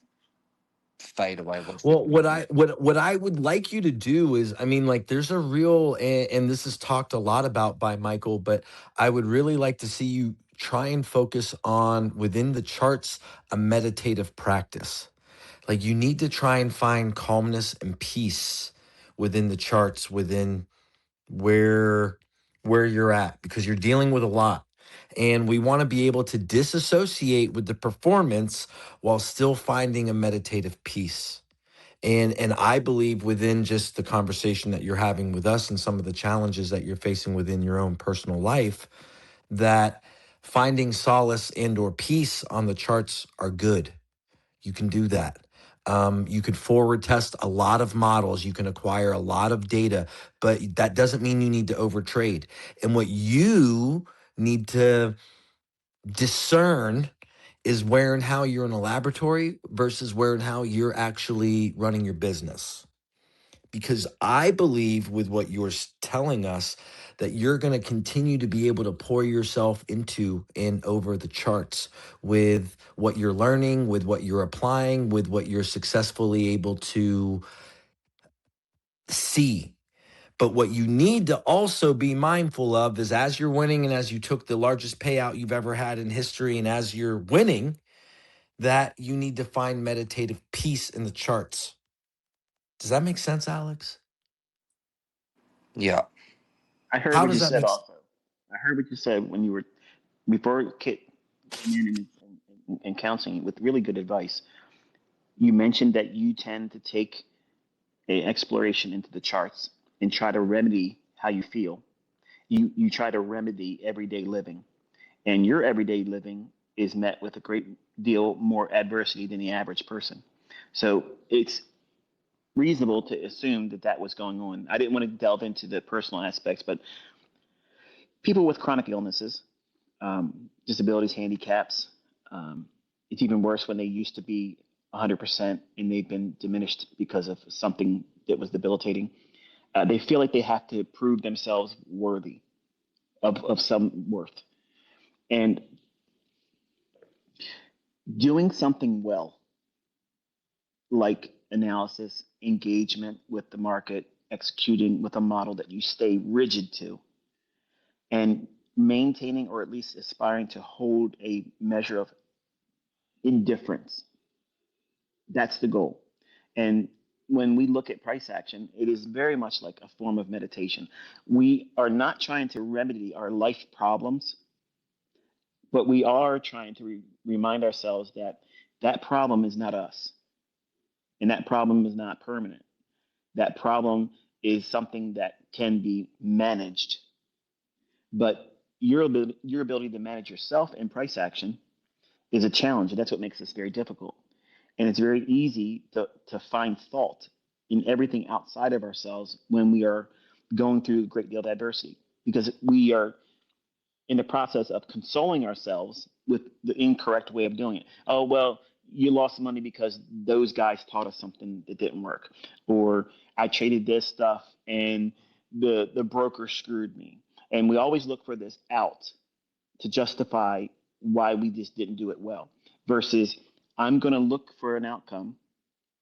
fade away what's Well, happening. what I would like you to do is, I mean, like, there's a real, and this is talked a lot about by Michael, but I would really like to see you try and focus on, within the charts, a meditative practice. Like, you need to try and find calmness and peace within the charts, within where you're at, because you're dealing with a lot. And we want to be able to disassociate with the performance while still finding a meditative peace. And I believe, within just the conversation that you're having with us and some of the challenges that you're facing within your own personal life, that finding solace and or peace on the charts are good. You can do that. You could forward test a lot of models. You can acquire a lot of data, but that doesn't mean you need to overtrade. And what you need to discern is where and how you're in a laboratory versus where and how you're actually running your business. Because I believe, with what you're telling us, that you're going to continue to be able to pour yourself into and over the charts with what you're learning, with what you're applying, with what you're successfully able to see. But what you need to also be mindful of is, as you're winning and as you took the largest payout you've ever had in history, and as you're winning, that you need to find meditative peace in the charts. Does that make sense, Alex? Yeah. I heard How what does you that said make also. I heard what you said when you were, before Kitt came in and counseling with really good advice. You mentioned that you tend to take a exploration into the charts and try to remedy how you feel. You try to remedy everyday living, and your everyday living is met with a great deal more adversity than the average person. So it's reasonable to assume that that was going on. I didn't want to delve into the personal aspects, but people with chronic illnesses, disabilities, handicaps, it's even worse when they used to be 100% and they've been diminished because of something that was debilitating. They feel like they have to prove themselves worthy of some worth. And doing something well, like analysis, engagement with the market, executing with a model that you stay rigid to, and maintaining or at least aspiring to hold a measure of indifference. That's the goal. And when we look at price action, it is very much like a form of meditation. We are not trying to remedy our life problems, but we are trying to remind ourselves that that problem is not us, and that problem is not permanent. That problem is something that can be managed. But your ability to manage yourself in price action is a challenge, and that's what makes this very difficult. And it's very easy to find fault in everything outside of ourselves when we are going through a great deal of adversity, because we are in the process of consoling ourselves with the incorrect way of doing it. Oh, well, you lost money because those guys taught us something that didn't work. Or I traded this stuff and the broker screwed me. And we always look for this out to justify why we just didn't do it well. Versus I'm going to look for an outcome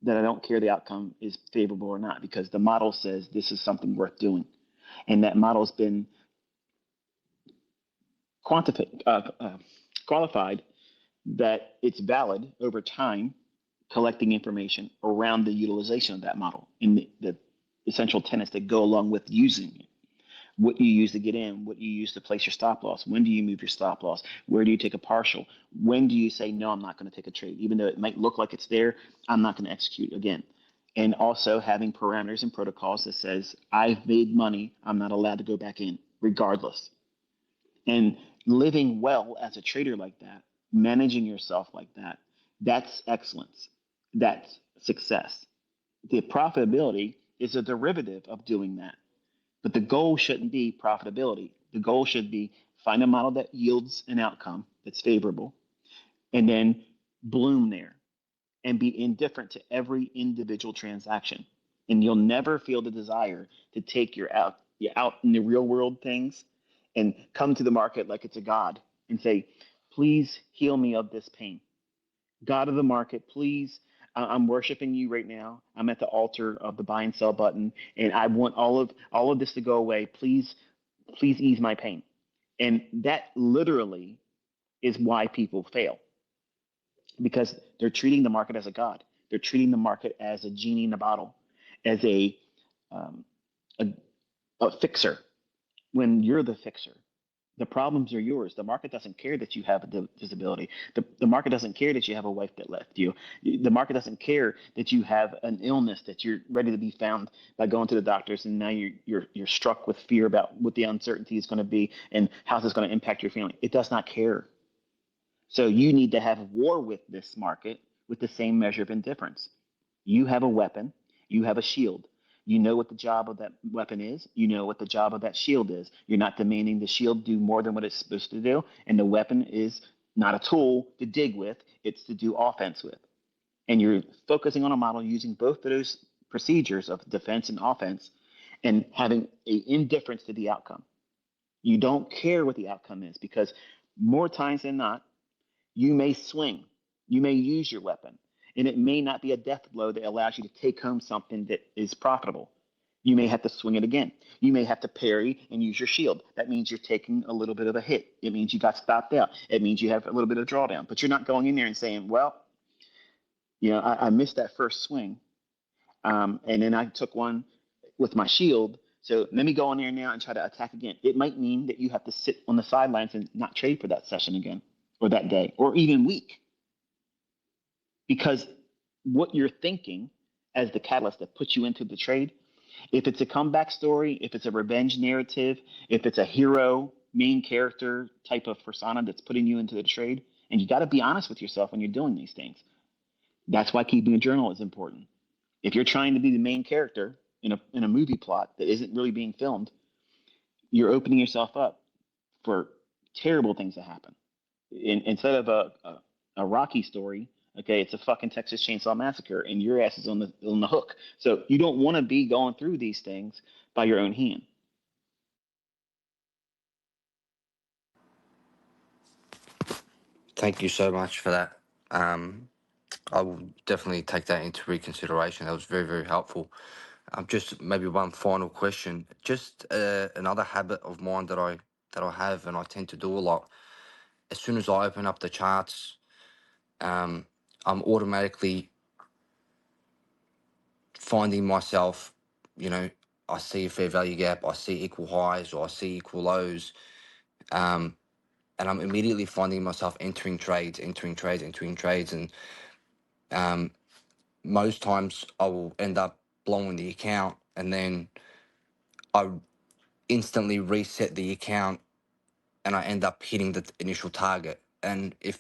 that I don't care the outcome is favorable or not, because the model says this is something worth doing. And that model's been qualified that it's valid over time, collecting information around the utilization of that model and the essential tenets that go along with using it. What you use to get in, what you use to place your stop loss, when do you move your stop loss, where do you take a partial, when do you say, no, I'm not going to take a trade, even though it might look like it's there, I'm not going to execute again. And also having parameters and protocols that says, I've made money, I'm not allowed to go back in, regardless. And living well as a trader like that, managing yourself like that, that's excellence. That's success. The profitability is a derivative of doing that. But the goal shouldn't be profitability. The goal should be find a model that yields an outcome that's favorable and then bloom there and be indifferent to every individual transaction. And you'll never feel the desire to take your out in the real world things and come to the market like it's a god and say, please heal me of this pain. God of the market, please, I'm worshiping you right now. I'm at the altar of the buy and sell button, and I want all of this to go away. Please ease my pain. And that literally is why people fail, because they're treating the market as a god. They're treating the market as a genie in a bottle, as a fixer, when you're the fixer. The problems are yours. The market doesn't care that you have a disability. The market doesn't care that you have a wife that left you. The market doesn't care that you have an illness that you're ready to be found by going to the doctors, and now you're struck with fear about what the uncertainty is going to be and how's this going to impact your family. It does not care. So you need to have war with this market with the same measure of indifference. You have a weapon. You have a shield. You know what the job of that weapon is. You know what the job of that shield is. You're not demanding the shield do more than what it's supposed to do. And the weapon is not a tool to dig with, it's to do offense with. And you're focusing on a model using both of those procedures of defense and offense and having an indifference to the outcome. You don't care what the outcome is, because more times than not, you may swing. You may use your weapon. And it may not be a death blow that allows you to take home something that is profitable. You may have to swing it again. You may have to parry and use your shield. That means you're taking a little bit of a hit. It means you got stopped out. It means you have a little bit of drawdown. But you're not going in there and saying, well, I missed that first swing. And then I took one with my shield. So let me go in there now and try to attack again. It might mean that you have to sit on the sidelines and not trade for that session again, or that day, or even week. Because what you're thinking as the catalyst that puts you into the trade, if it's a comeback story, if it's a revenge narrative, if it's a hero, main character type of persona that's putting you into the trade, and you got to be honest with yourself when you're doing these things. That's why keeping a journal is important. If you're trying to be the main character in a movie plot that isn't really being filmed, you're opening yourself up for terrible things to happen. Instead of a Rocky story, Okay, it's a fucking Texas Chainsaw Massacre, and your ass is on the hook. So you don't want to be going through these things by your own hand. Thank you so much for that. I will definitely take that into reconsideration. That was very, very helpful. Just maybe one final question. Just another habit of mine that I have, and I tend to do a lot. As soon as I open up the charts, I'm automatically finding myself, I see a fair value gap, I see equal highs, or I see equal lows, and I'm immediately finding myself entering trades, and most times I will end up blowing the account, and then I instantly reset the account, and I end up hitting the initial target. And if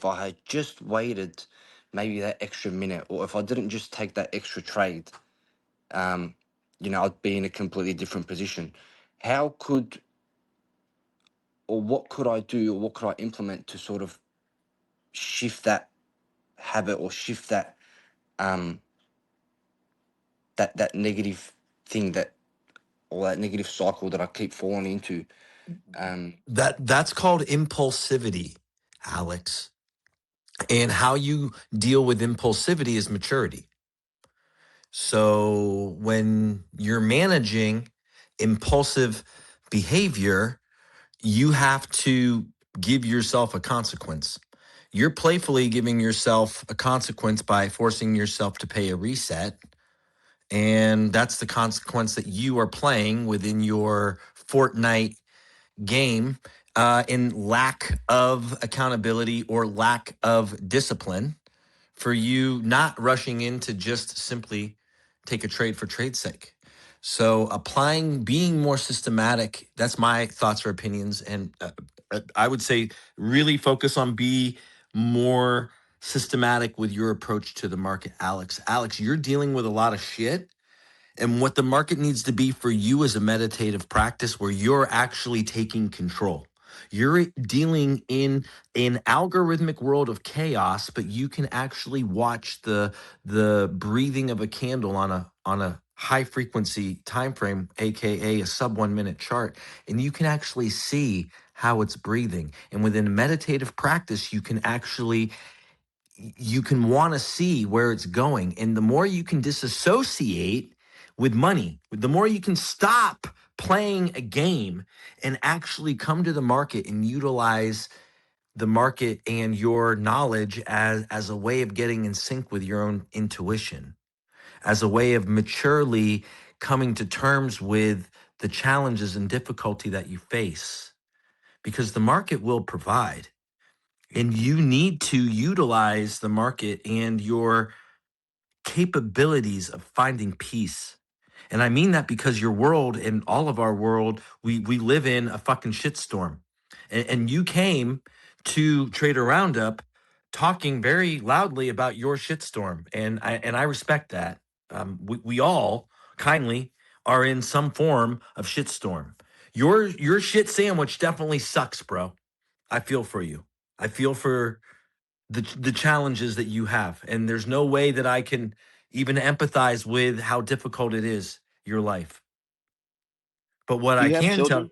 I had just waited maybe that extra minute, or if I didn't just take that extra trade, I'd be in a completely different position. How could, or what could I do, or what could I implement to sort of shift that habit, or shift that that negative thing, or that negative cycle that I keep falling into? That's called impulsivity, Alex. And how you deal with impulsivity is maturity. So when you're managing impulsive behavior, you have to give yourself a consequence. You're playfully giving yourself a consequence by forcing yourself to pay a reset. And that's the consequence that you are playing within your Fortnite game in lack of accountability or lack of discipline for you not rushing in to just simply take a trade for trade's sake. So being more systematic, that's my thoughts or opinions. And I would say really focus on be more systematic with your approach to the market, Alex. Alex, you're dealing with a lot of shit. And what the market needs to be for you is a meditative practice where you're actually taking control. You're dealing in an algorithmic world of chaos, but you can actually watch the breathing of a candle on a high frequency time frame, aka a sub 1 minute chart, and you can actually see how it's breathing. And within meditative practice, you can want to see where it's going. And the more you can disassociate with money, the more you can stop playing a game and actually come to the market and utilize the market and your knowledge as a way of getting in sync with your own intuition, as a way of maturely coming to terms with the challenges and difficulty that you face, because the market will provide. And you need to utilize the market and your capabilities of finding peace. And I mean that because your world and all of our world, we live in a fucking shitstorm. And you came to Trader Roundup talking very loudly about your shitstorm. And I respect that. We all kindly are in some form of shitstorm. Your shit sandwich definitely sucks, bro. I feel for you. I feel for the challenges that you have, and there's no way that I can even empathize with how difficult it is, your life. But what Do I you have can tell, children?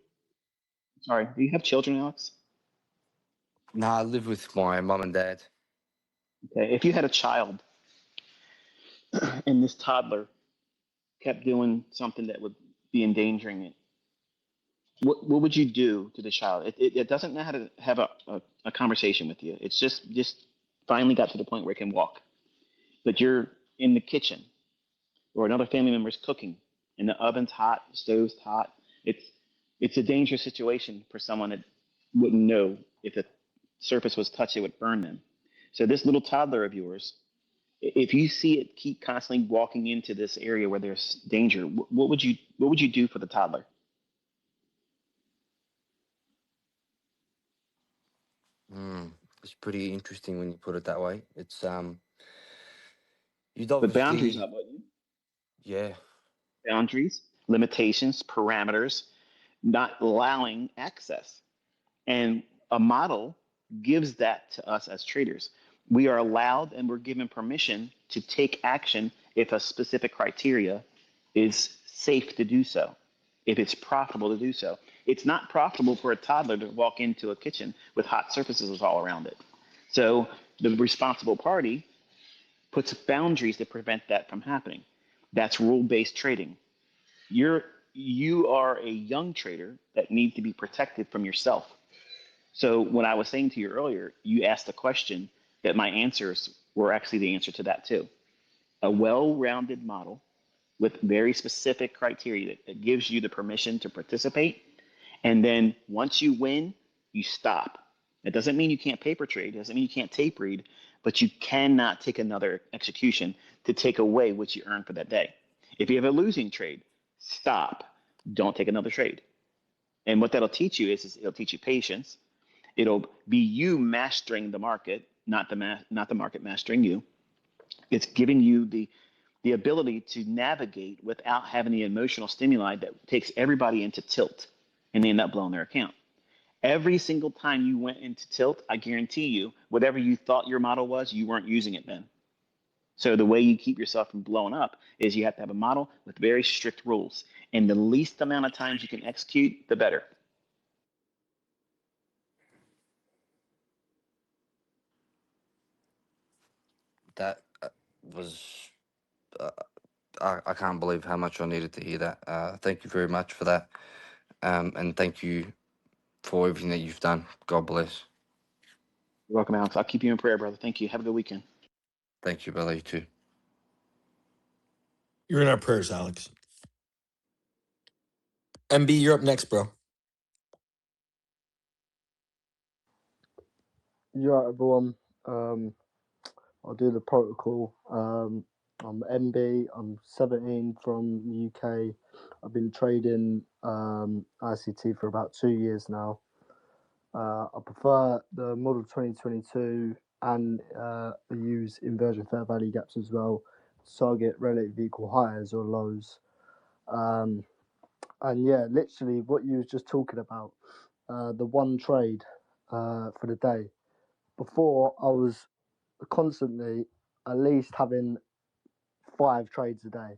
Sorry, do you have children, Alex? No, I live with my mum and dad. Okay, if you had a child and this toddler kept doing something that would be endangering it, what would you do to the child? It doesn't know how to have a conversation with you. It's just finally got to the point where it can walk. But you're in the kitchen or another family member's cooking and the oven's hot, the stove's hot. It's a dangerous situation for someone that wouldn't know if the surface was touched, it would burn them. So this little toddler of yours, if you see it keep constantly walking into this area where there's danger, what would you do for the toddler? It's pretty interesting when you put it that way. It's you'd But boundaries obviously, are what you yeah. boundaries, limitations, parameters, not allowing access. And a model gives that to us as traders. We are allowed and we're given permission to take action if a specific criteria is safe to do so, if it's profitable to do so. It's not profitable for a toddler to walk into a kitchen with hot surfaces all around it. So the responsible party puts boundaries to prevent that from happening. That's rule-based trading. You are a young trader that needs to be protected from yourself. So when I was saying to you earlier, you asked a question that my answers were actually the answer to that too. A well-rounded model with very specific criteria that gives you the permission to participate. And then once you win, you stop. It doesn't mean you can't paper trade. It doesn't mean you can't tape read, but you cannot take another execution to take away what you earned for that day. If you have a losing trade, stop. Don't take another trade. And what that'll teach you is it'll teach you patience. It'll be you mastering the market, not the market mastering you. It's giving you the ability to navigate without having the emotional stimuli that takes everybody into tilt and they end up blowing their account. Every single time you went into tilt, I guarantee you, whatever you thought your model was, you weren't using it then. So the way you keep yourself from blowing up is you have to have a model with very strict rules. And the least amount of times you can execute, the better. That was. I can't believe how much I needed to hear that. Thank you very much for that. And thank you for everything that you've done. God bless. You're welcome, Alex. I'll keep you in prayer, brother. Thank you. Have a good weekend. Thank you, brother. You too. You're in our prayers, Alex. MB, you're up next, bro. Yeah, everyone. I'll do the protocol. I'm MB. I'm 17 from the UK. I've been trading ICT for about 2 years now. I prefer the model 2022 and I use inversion fair value gaps as well to target relative equal highs or lows. And yeah, literally what you was just talking about, the one trade for the day. Before I was constantly at least having 5 trades a day,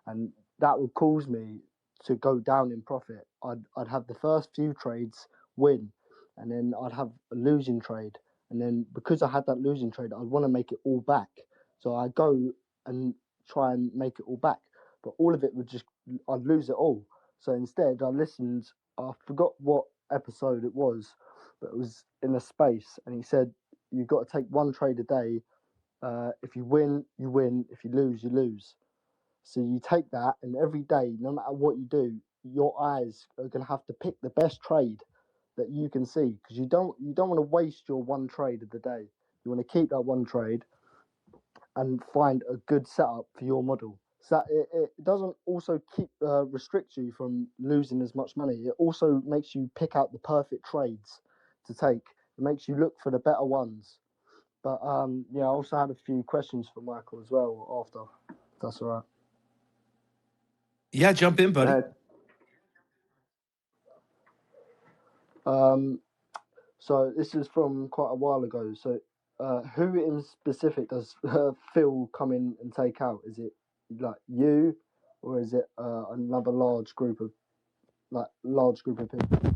and that would cause me to go down in profit. I'd have the first few trades win, and then I'd have a losing trade, and then because I had that losing trade, I'd want to make it all back. So I'd go and try and make it all back, but all of it would just I'd lose it all. So instead, I listened. I forgot what episode it was, but it was in a space, and he said you've got to take one trade a day. If you win, you win. If you lose, you lose. So you take that, and every day, no matter what you do, your eyes are going to have to pick the best trade that you can see, because you don't want to waste your one trade of the day. You want to keep that one trade and find a good setup for your model. So it doesn't also restrict you from losing as much money. It also makes you pick out the perfect trades to take. It makes you look for the better ones. But yeah, I also had a few questions for Michael as well after. If that's all right. Yeah, jump in, buddy. So this is from quite a while ago. So who in specific does Phil come in and take out? Is it like you, or is it another large group of people?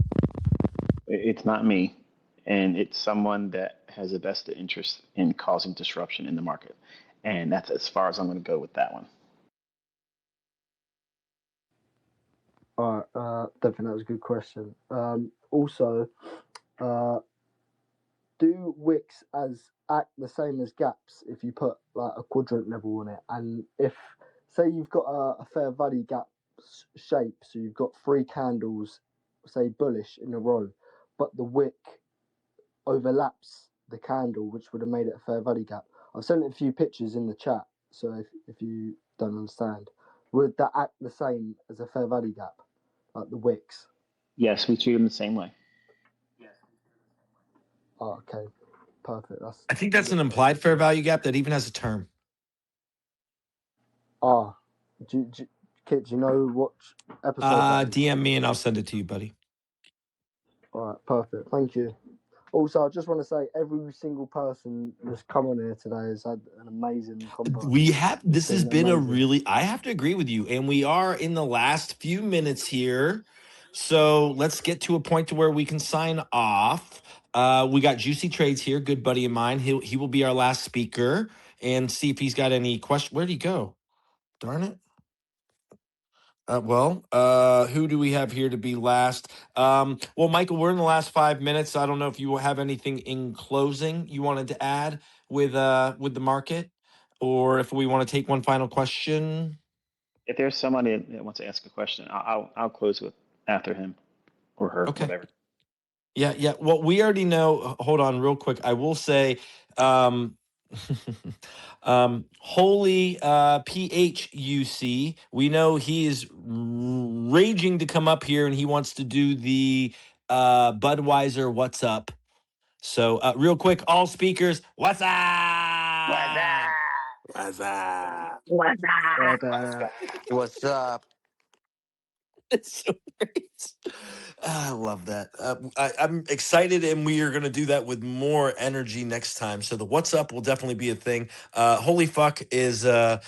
It's not me, and it's someone that has a vested interest in causing disruption in the market. And that's as far as I'm going to go with that one. All right, definitely that was a good question. Also, do wicks act the same as gaps if you put like a quadrant level on it? And if say you've got a fair value gap shape, so you've got 3 candles, say bullish in a row, but the wick overlaps the candle, which would have made it a fair value gap. I've sent a few pictures in the chat, so if you don't understand, would that act the same as a fair value gap, like the wicks? Yes, we treat them the same way. Oh, okay, perfect. I think that's an implied fair value gap that even has a term. Kitt, do you know what episode that is? DM me and I'll send it to you, buddy. All right, perfect. Thank you. Also, I just want to say every single person that's come on here today has had an amazing convo. We have, It's this has been a amazing. really, I have to agree with you. And we are in the last few minutes here. So let's get to a point to where we can sign off. We got Juicy Trades here, good buddy of mine. He will be our last speaker and see if he's got any question. Where'd he go? Darn it. Who do we have here to be last? Well, Michael, we're in the last 5 minutes. I don't know if you have anything in closing you wanted to add with the market, or if we want to take one final question. If there's somebody that wants to ask a question, I'll close with after him or her, Okay. whatever. Yeah. Well, we already know. Hold on, real quick. I will say, holy PHUC. We know he is raging to come up here, and he wants to do the Budweiser "What's Up." So, real quick, all speakers, what's What's up? up? What's up? What's up? What's up? It's so great. I love that. I'm excited, and we are going to do that with more energy next time. So the "What's Up" will definitely be a thing. Holy fuck is the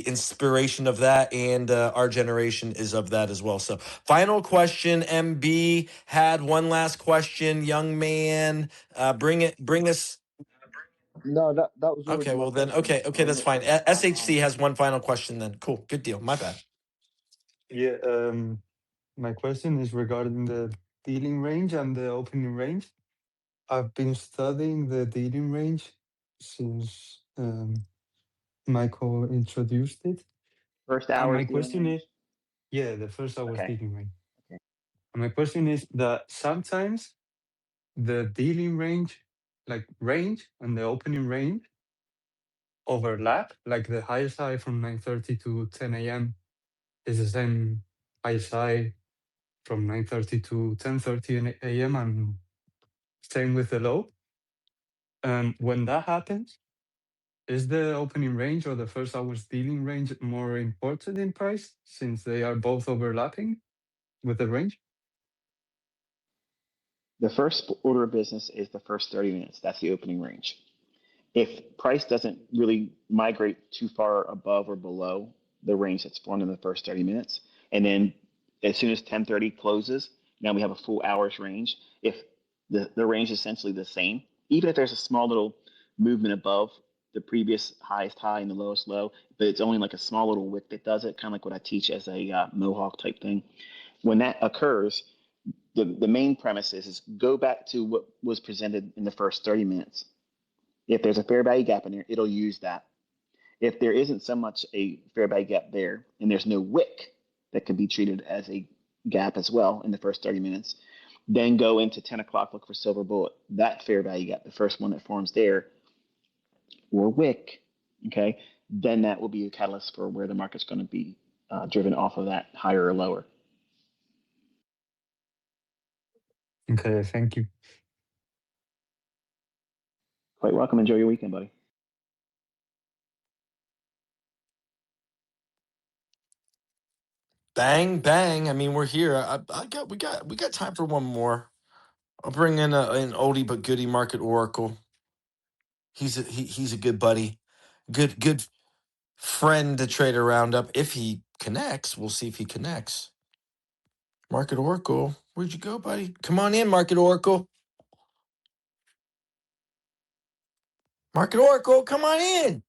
inspiration of that, and our generation is of that as well. So final question. MB had one last question. Young man, bring us. No, that was already Okay, my well then, question. okay, that's fine. SHC has one final question then. Cool, good deal. My bad. Yeah, my question is regarding the dealing range and the opening range. I've been studying the dealing range since Michael introduced it. First And hour's my dealing question is, range. yeah, the first hour's Okay. dealing range. Okay. And my question is that sometimes the dealing range, like range and the opening range overlap, like the highest high from 9:30 to 10 a.m. is the same highest high from 9:30 to 10:30 a.m. and same with the low. And when that happens, is the opening range or the first hour's dealing range more important in price since they are both overlapping with the range? The first order of business is the first 30 minutes. That's the opening range. If price doesn't really migrate too far above or below the range that's formed in the first 30 minutes, and then as soon as 10:30 closes, now we have a full hour's range. If the range is essentially the same, even if there's a small little movement above the previous highest high and the lowest low, but it's only like a small little wick that does it, kind of like what I teach as a Mohawk type thing. When that occurs, the main premise is go back to what was presented in the first 30 minutes. If there's a fair value gap in there, it'll use that. If there isn't so much a fair value gap there, and there's no wick that could be treated as a gap as well in the first 30 minutes, then go into 10 o'clock, look for silver bullet. That fair value gap, the first one that forms there, or wick, okay, then that will be a catalyst for where the market's going to be driven off of that higher or lower. Okay, thank you. Quite welcome. Enjoy your weekend, buddy. Bang bang. I mean, we're here. We got time for one more. I'll bring in an oldie but goodie Market Oracle. He's a good buddy, good friend to trade a roundup. If he connects, we'll see if he connects. Market Oracle, where'd you go, buddy? Come on in, Market Oracle. Market Oracle, come on in.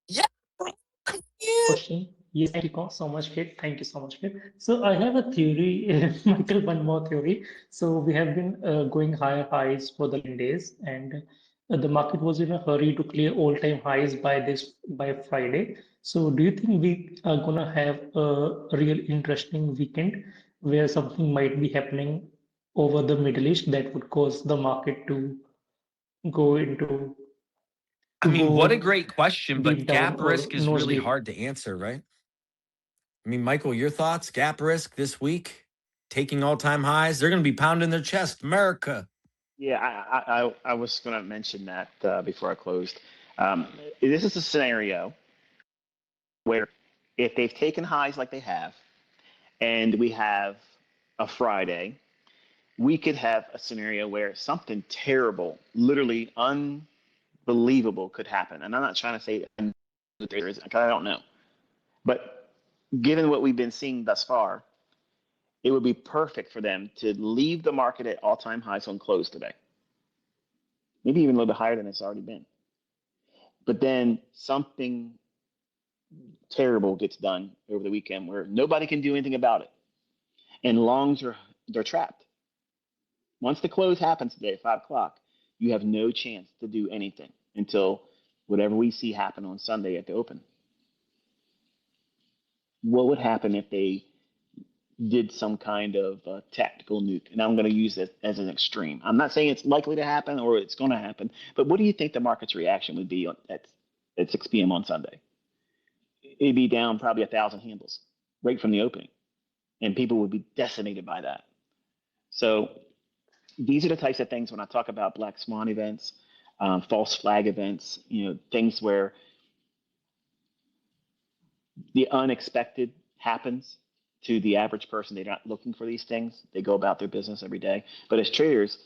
Yeah, bro, come in. Question. Yes, thank you so much, Kit. Thank you so much, Kit. So I have a theory, Michael, one more theory. So we have been going higher highs for the days, and the market was in a hurry to clear all-time highs by Friday. So do you think we are gonna have a real interesting weekend where something might be happening over the Middle East that would cause the market to go into I to mean, what a go great question, but deep down gap or risk is really nosedive? hard to answer, right? I mean, Michael, your thoughts? Gap risk this week, taking all-time highs. They're going to be pounding their chest. America. Yeah, I was going to mention that before I closed. This is a scenario where if they've taken highs like they have, and we have a Friday, we could have a scenario where something terrible, literally unbelievable could happen. And I'm not trying to say that there is, because I don't know. But given what we've been seeing thus far, it would be perfect for them to leave the market at all-time highs on close today. Maybe even a little bit higher than it's already been. But then something terrible gets done over the weekend where nobody can do anything about it. And longs they're trapped. Once the close happens today at 5 o'clock, you have no chance to do anything until whatever we see happen on Sunday at the open. What would happen if they did some kind of tactical nuke? And I'm going to use it as an extreme. I'm not saying it's likely to happen or it's going to happen, but what do you think the market's reaction would be at 6 p.m. on Sunday? It'd be down probably 1,000 handles right from the opening, and people would be decimated by that. So these are the types of things when I talk about black swan events, false flag events, things where the unexpected happens to the average person. They're not looking for these things. They go about their business every day. But as traders,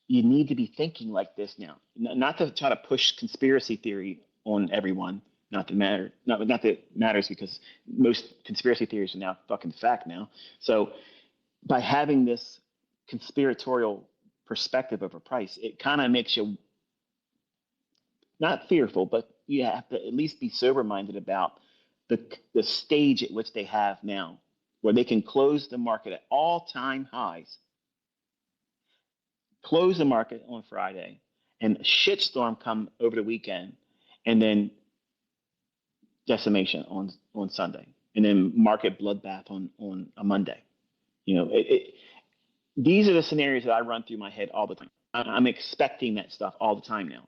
you need to be thinking like this now, not to try to push conspiracy theory on everyone. Not that it matters, because most conspiracy theories are now fucking fact now. So by having this conspiratorial perspective of a price, it kind of makes you not fearful, but you have to at least be sober-minded about the stage at which they have now, where they can close the market at all-time highs, close the market on Friday, and a shitstorm come over the weekend, and then decimation on Sunday, and then market bloodbath on a Monday. These are the scenarios that I run through my head all the time. I'm expecting that stuff all the time now.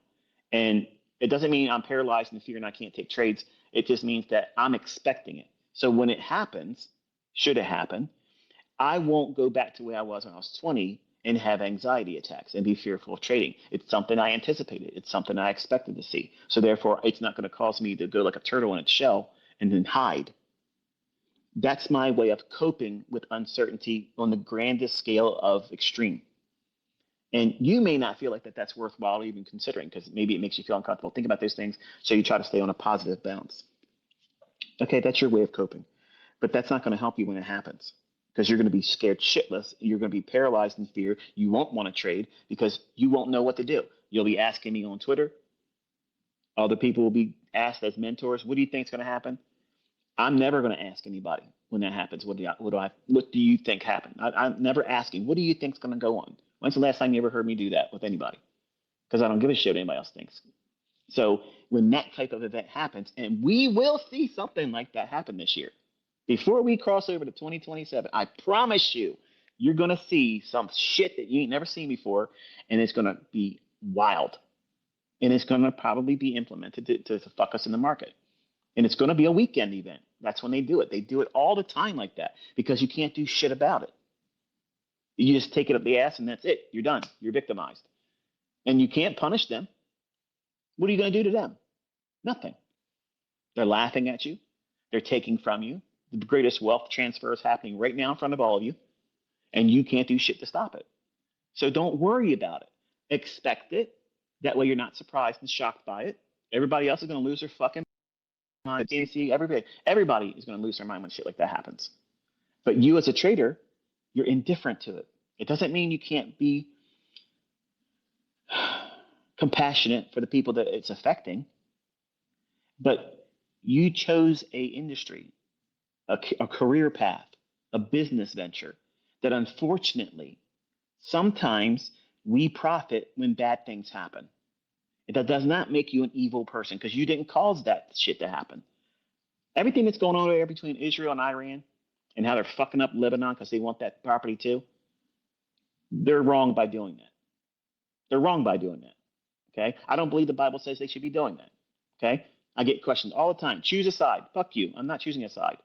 And it doesn't mean I'm paralyzed in fear and I can't take trades. It just means that I'm expecting it. So when it happens, should it happen, I won't go back to where I was when I was 20 and have anxiety attacks and be fearful of trading. It's something I anticipated. It's something I expected to see. So therefore, it's not going to cause me to go like a turtle in its shell and then hide. That's my way of coping with uncertainty on the grandest scale of extreme. And you may not feel like that's worthwhile even considering, because maybe it makes you feel uncomfortable. Think about those things, so you try to stay on a positive bounce. Okay, that's your way of coping. But that's not going to help you when it happens, because you're going to be scared shitless. You're going to be paralyzed in fear. You won't want to trade because you won't know what to do. You'll be asking me on Twitter. Other people will be asked as mentors, what do you think is going to happen? I'm never going to ask anybody when that happens. What do you think happened? I'm never asking, what do you think is going to go on? When's the last time you ever heard me do that with anybody? Because I don't give a shit what anybody else thinks. So when that type of event happens, and we will see something like that happen this year, before we cross over to 2027, I promise you, you're going to see some shit that you ain't never seen before, and it's going to be wild. And it's going to probably be implemented to fuck us in the market. And it's going to be a weekend event. That's when they do it. They do it all the time like that, because you can't do shit about it. You just take it up the ass and that's it. You're done. You're victimized. And you can't punish them. What are you going to do to them? Nothing. They're laughing at you. They're taking from you. The greatest wealth transfer is happening right now in front of all of you. And you can't do shit to stop it. So don't worry about it. Expect it. That way you're not surprised and shocked by it. Everybody else is going to lose their fucking mind. Everybody is going to lose their mind when shit like that happens. But you as a trader, you're indifferent to it. It doesn't mean you can't be compassionate for the people that it's affecting, but you chose a industry, a career path, a business venture that unfortunately sometimes we profit when bad things happen. That does not make you an evil person, because you didn't cause that shit to happen. Everything that's going on there between Israel and Iran and how they're fucking up Lebanon because they want that property too, they're wrong by doing that. They're wrong by doing that. Okay? I don't believe the Bible says they should be doing that. Okay? I get questions all the time. Choose a side. Fuck you. I'm not choosing a side.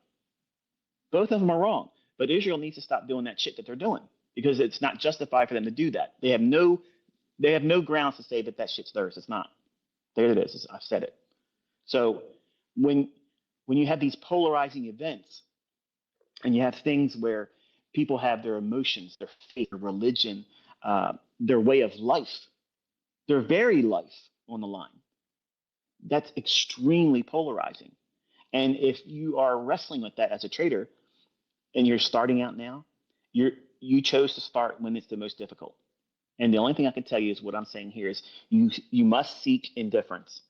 Both of them are wrong. But Israel needs to stop doing that shit that they're doing, because it's not justified for them to do that. They have no grounds to say that shit's theirs. It's not. There it is. I've said it. So when you have these polarizing events and you have things where People have their emotions, their faith, their religion, their way of life, their very life on the line. That's extremely polarizing. And if you are wrestling with that as a trader and you're starting out now, you chose to start when it's the most difficult. And the only thing I can tell you is what I'm saying here is you must seek indifference.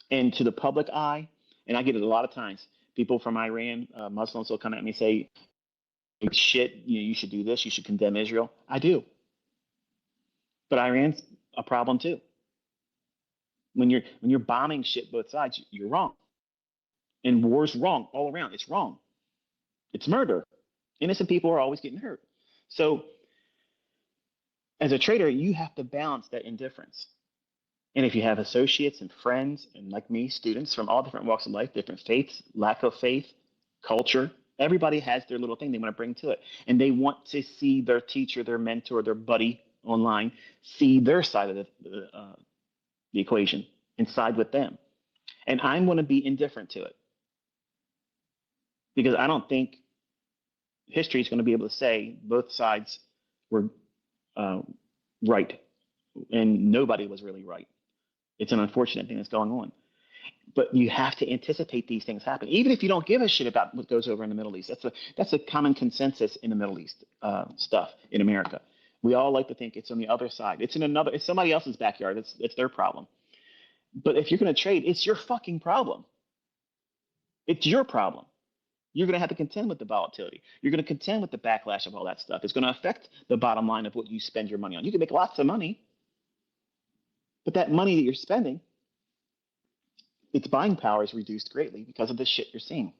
And to the public eye, and I get it a lot of times, people from Iran, Muslims will come at me and say, shit, you should do this, you should condemn Israel. I do. But Iran's a problem too. When you're bombing shit both sides, you're wrong. And war's wrong all around. It's wrong. It's murder. Innocent people are always getting hurt. So as a trader, you have to balance that indifference. And if you have associates and friends, and like me, students from all different walks of life, different faiths, lack of faith, culture, everybody has their little thing they want to bring to it. And they want to see their teacher, their mentor, their buddy online, see their side of the equation and side with them. And I'm going to be indifferent to it because I don't think history is going to be able to say both sides were right and nobody was really right. It's an unfortunate thing that's going on. But you have to anticipate these things happen, even if you don't give a shit about what goes over in the Middle East. That's a common consensus in the Middle East stuff in America. We all like to think it's on the other side. It's somebody else's backyard. It's their problem. But if you're going to trade, it's your fucking problem. It's your problem. You're going to have to contend with the volatility. You're going to contend with the backlash of all that stuff. It's going to affect the bottom line of what you spend your money on. You can make lots of money, but that money that you're spending, its buying power is reduced greatly because of the shit you're seeing.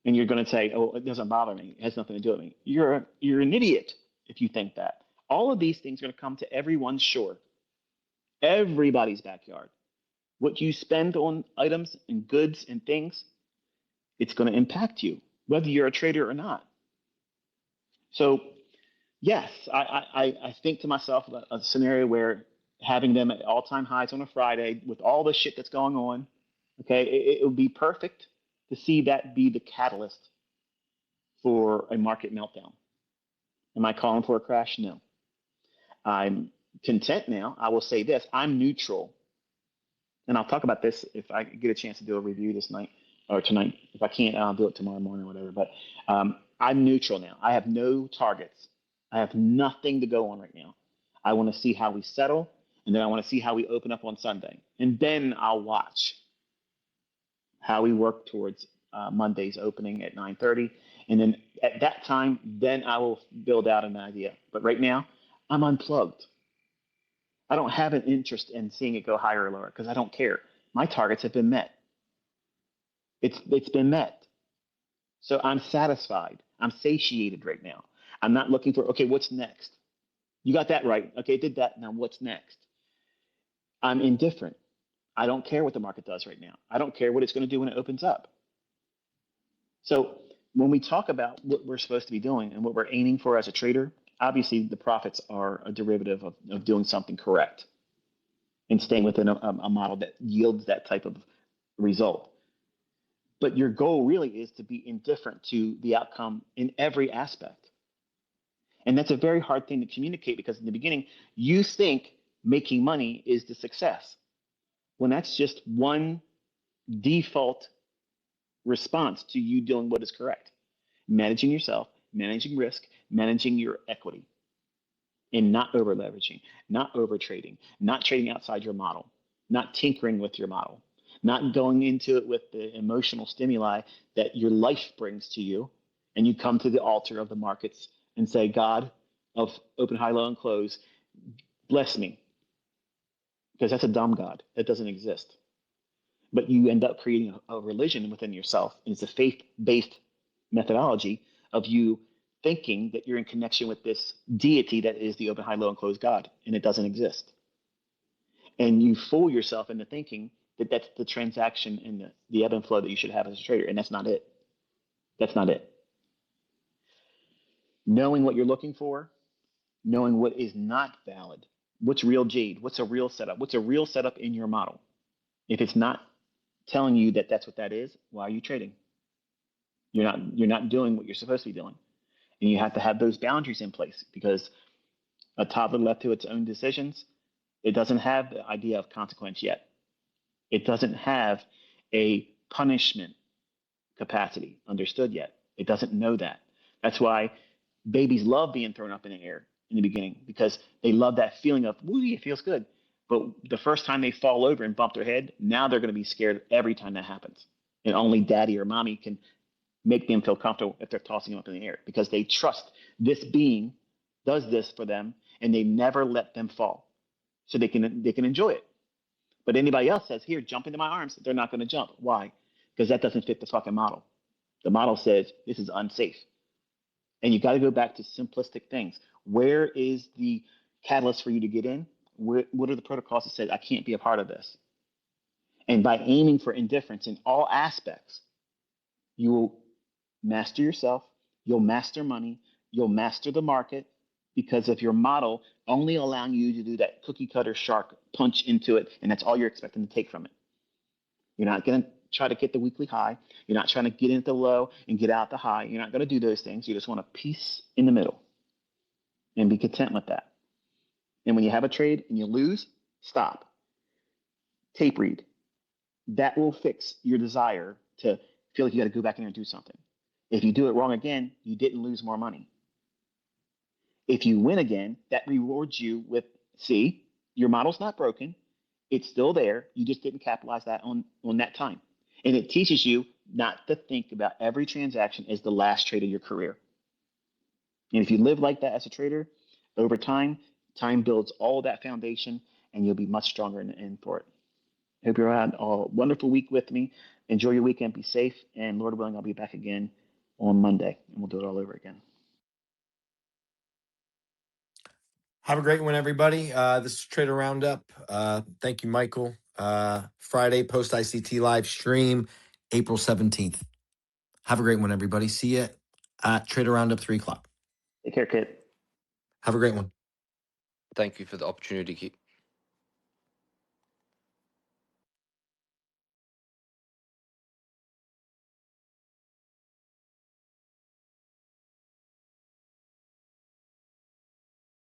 And you're going to say, oh, it doesn't bother me. It has nothing to do with me. You're an idiot if you think that. All of these things are going to come to everyone's shore, everybody's backyard. What you spend on items and goods and things, it's going to impact you, whether you're a trader or not. So, yes, I think to myself a scenario where having them at all-time highs on a Friday with all the shit that's going on, okay, it would be perfect to see that be the catalyst for a market meltdown. Am I calling for a crash? No. I'm content now. I will say this. I'm neutral. And I'll talk about this if I get a chance to do a review this night or tonight. If I can't, I'll do it tomorrow morning or whatever. But I'm neutral now. I have no targets. I have nothing to go on right now. I want to see how we settle, and then I want to see how we open up on Sunday. And then I'll watch how we work towards Monday's opening at 9:30. And then at that time, then I will build out an idea. But right now, I'm unplugged. I don't have an interest in seeing it go higher or lower because I don't care. My targets have been met. It's been met. So I'm satisfied. I'm satiated right now. I'm not looking for, okay, what's next? You got that right. Okay, did that. Now what's next? I'm indifferent. I don't care what the market does right now. I don't care what it's going to do when it opens up. So when we talk about what we're supposed to be doing and what we're aiming for as a trader, obviously the profits are a derivative of doing something correct and staying within a model that yields that type of result. But your goal really is to be indifferent to the outcome in every aspect. And that's a very hard thing to communicate because in the beginning, you think making money is the success, when that's just one default response to you doing what is correct. Managing yourself, managing risk, managing your equity, and not over leveraging, not over trading, not trading outside your model, not tinkering with your model, not going into it with the emotional stimuli that your life brings to you. And you come to the altar of the markets and say, God of open, high, low, and close, bless me. Because that's a dumb God that doesn't exist. But you end up creating a religion within yourself. And it's a faith-based methodology of you thinking that you're in connection with this deity that is the open, high, low, and closed God, and it doesn't exist. And you fool yourself into thinking that that's the transaction and the ebb and flow that you should have as a trader, and that's not it. That's not it. Knowing what you're looking for, knowing what is not valid, what's real jade, what's a real setup, what's a real setup in your model. If it's not telling you that that's what that is, why are you trading? You're not doing what you're supposed to be doing. And you have to have those boundaries in place because a toddler left to its own decisions, it doesn't have the idea of consequence yet. It doesn't have a punishment capacity understood yet. It doesn't know that. That's why babies love being thrown up in the air in the beginning because they love that feeling of, woo, it feels good. But the first time they fall over and bump their head, now they're going to be scared every time that happens. And only daddy or mommy can make them feel comfortable if they're tossing them up in the air because they trust this being does this for them and they never let them fall. So they can enjoy it. But anybody else says, here, jump into my arms, they're not going to jump. Why? Because that doesn't fit the fucking model. The model says this is unsafe. And you got to go back to simplistic things. Where is the catalyst for you to get in? What are the protocols that say I can't be a part of this? And by aiming for indifference in all aspects, you will master yourself, you'll master money, you'll master the market because of your model only allowing you to do that cookie cutter shark punch into it, and that's all you're expecting to take from it. You're not going to try to get the weekly high. You're not trying to get into the low and get out the high. You're not going to do those things. You just want a piece in the middle and be content with that. And when you have a trade and you lose, stop. Tape read. That will fix your desire to feel like you got to go back in there and do something. If you do it wrong again, you didn't lose more money. If you win again, that rewards you with, see, your model's not broken. It's still there. You just didn't capitalize that on that time. And it teaches you not to think about every transaction as the last trade of your career. And if you live like that as a trader, over time, time builds all of that foundation and you'll be much stronger in for it. Hope you're had a wonderful week with me. Enjoy your weekend. Be safe. And Lord willing, I'll be back again on Monday and we'll do it all over again. Have a great one, everybody. This is Trader Roundup. Thank you, Michael. Friday, post ICT live stream, April 17th. Have a great one, everybody. See you at Trader Roundup, 3 o'clock. Take care, Kitt. Have a great one. Thank you for the opportunity.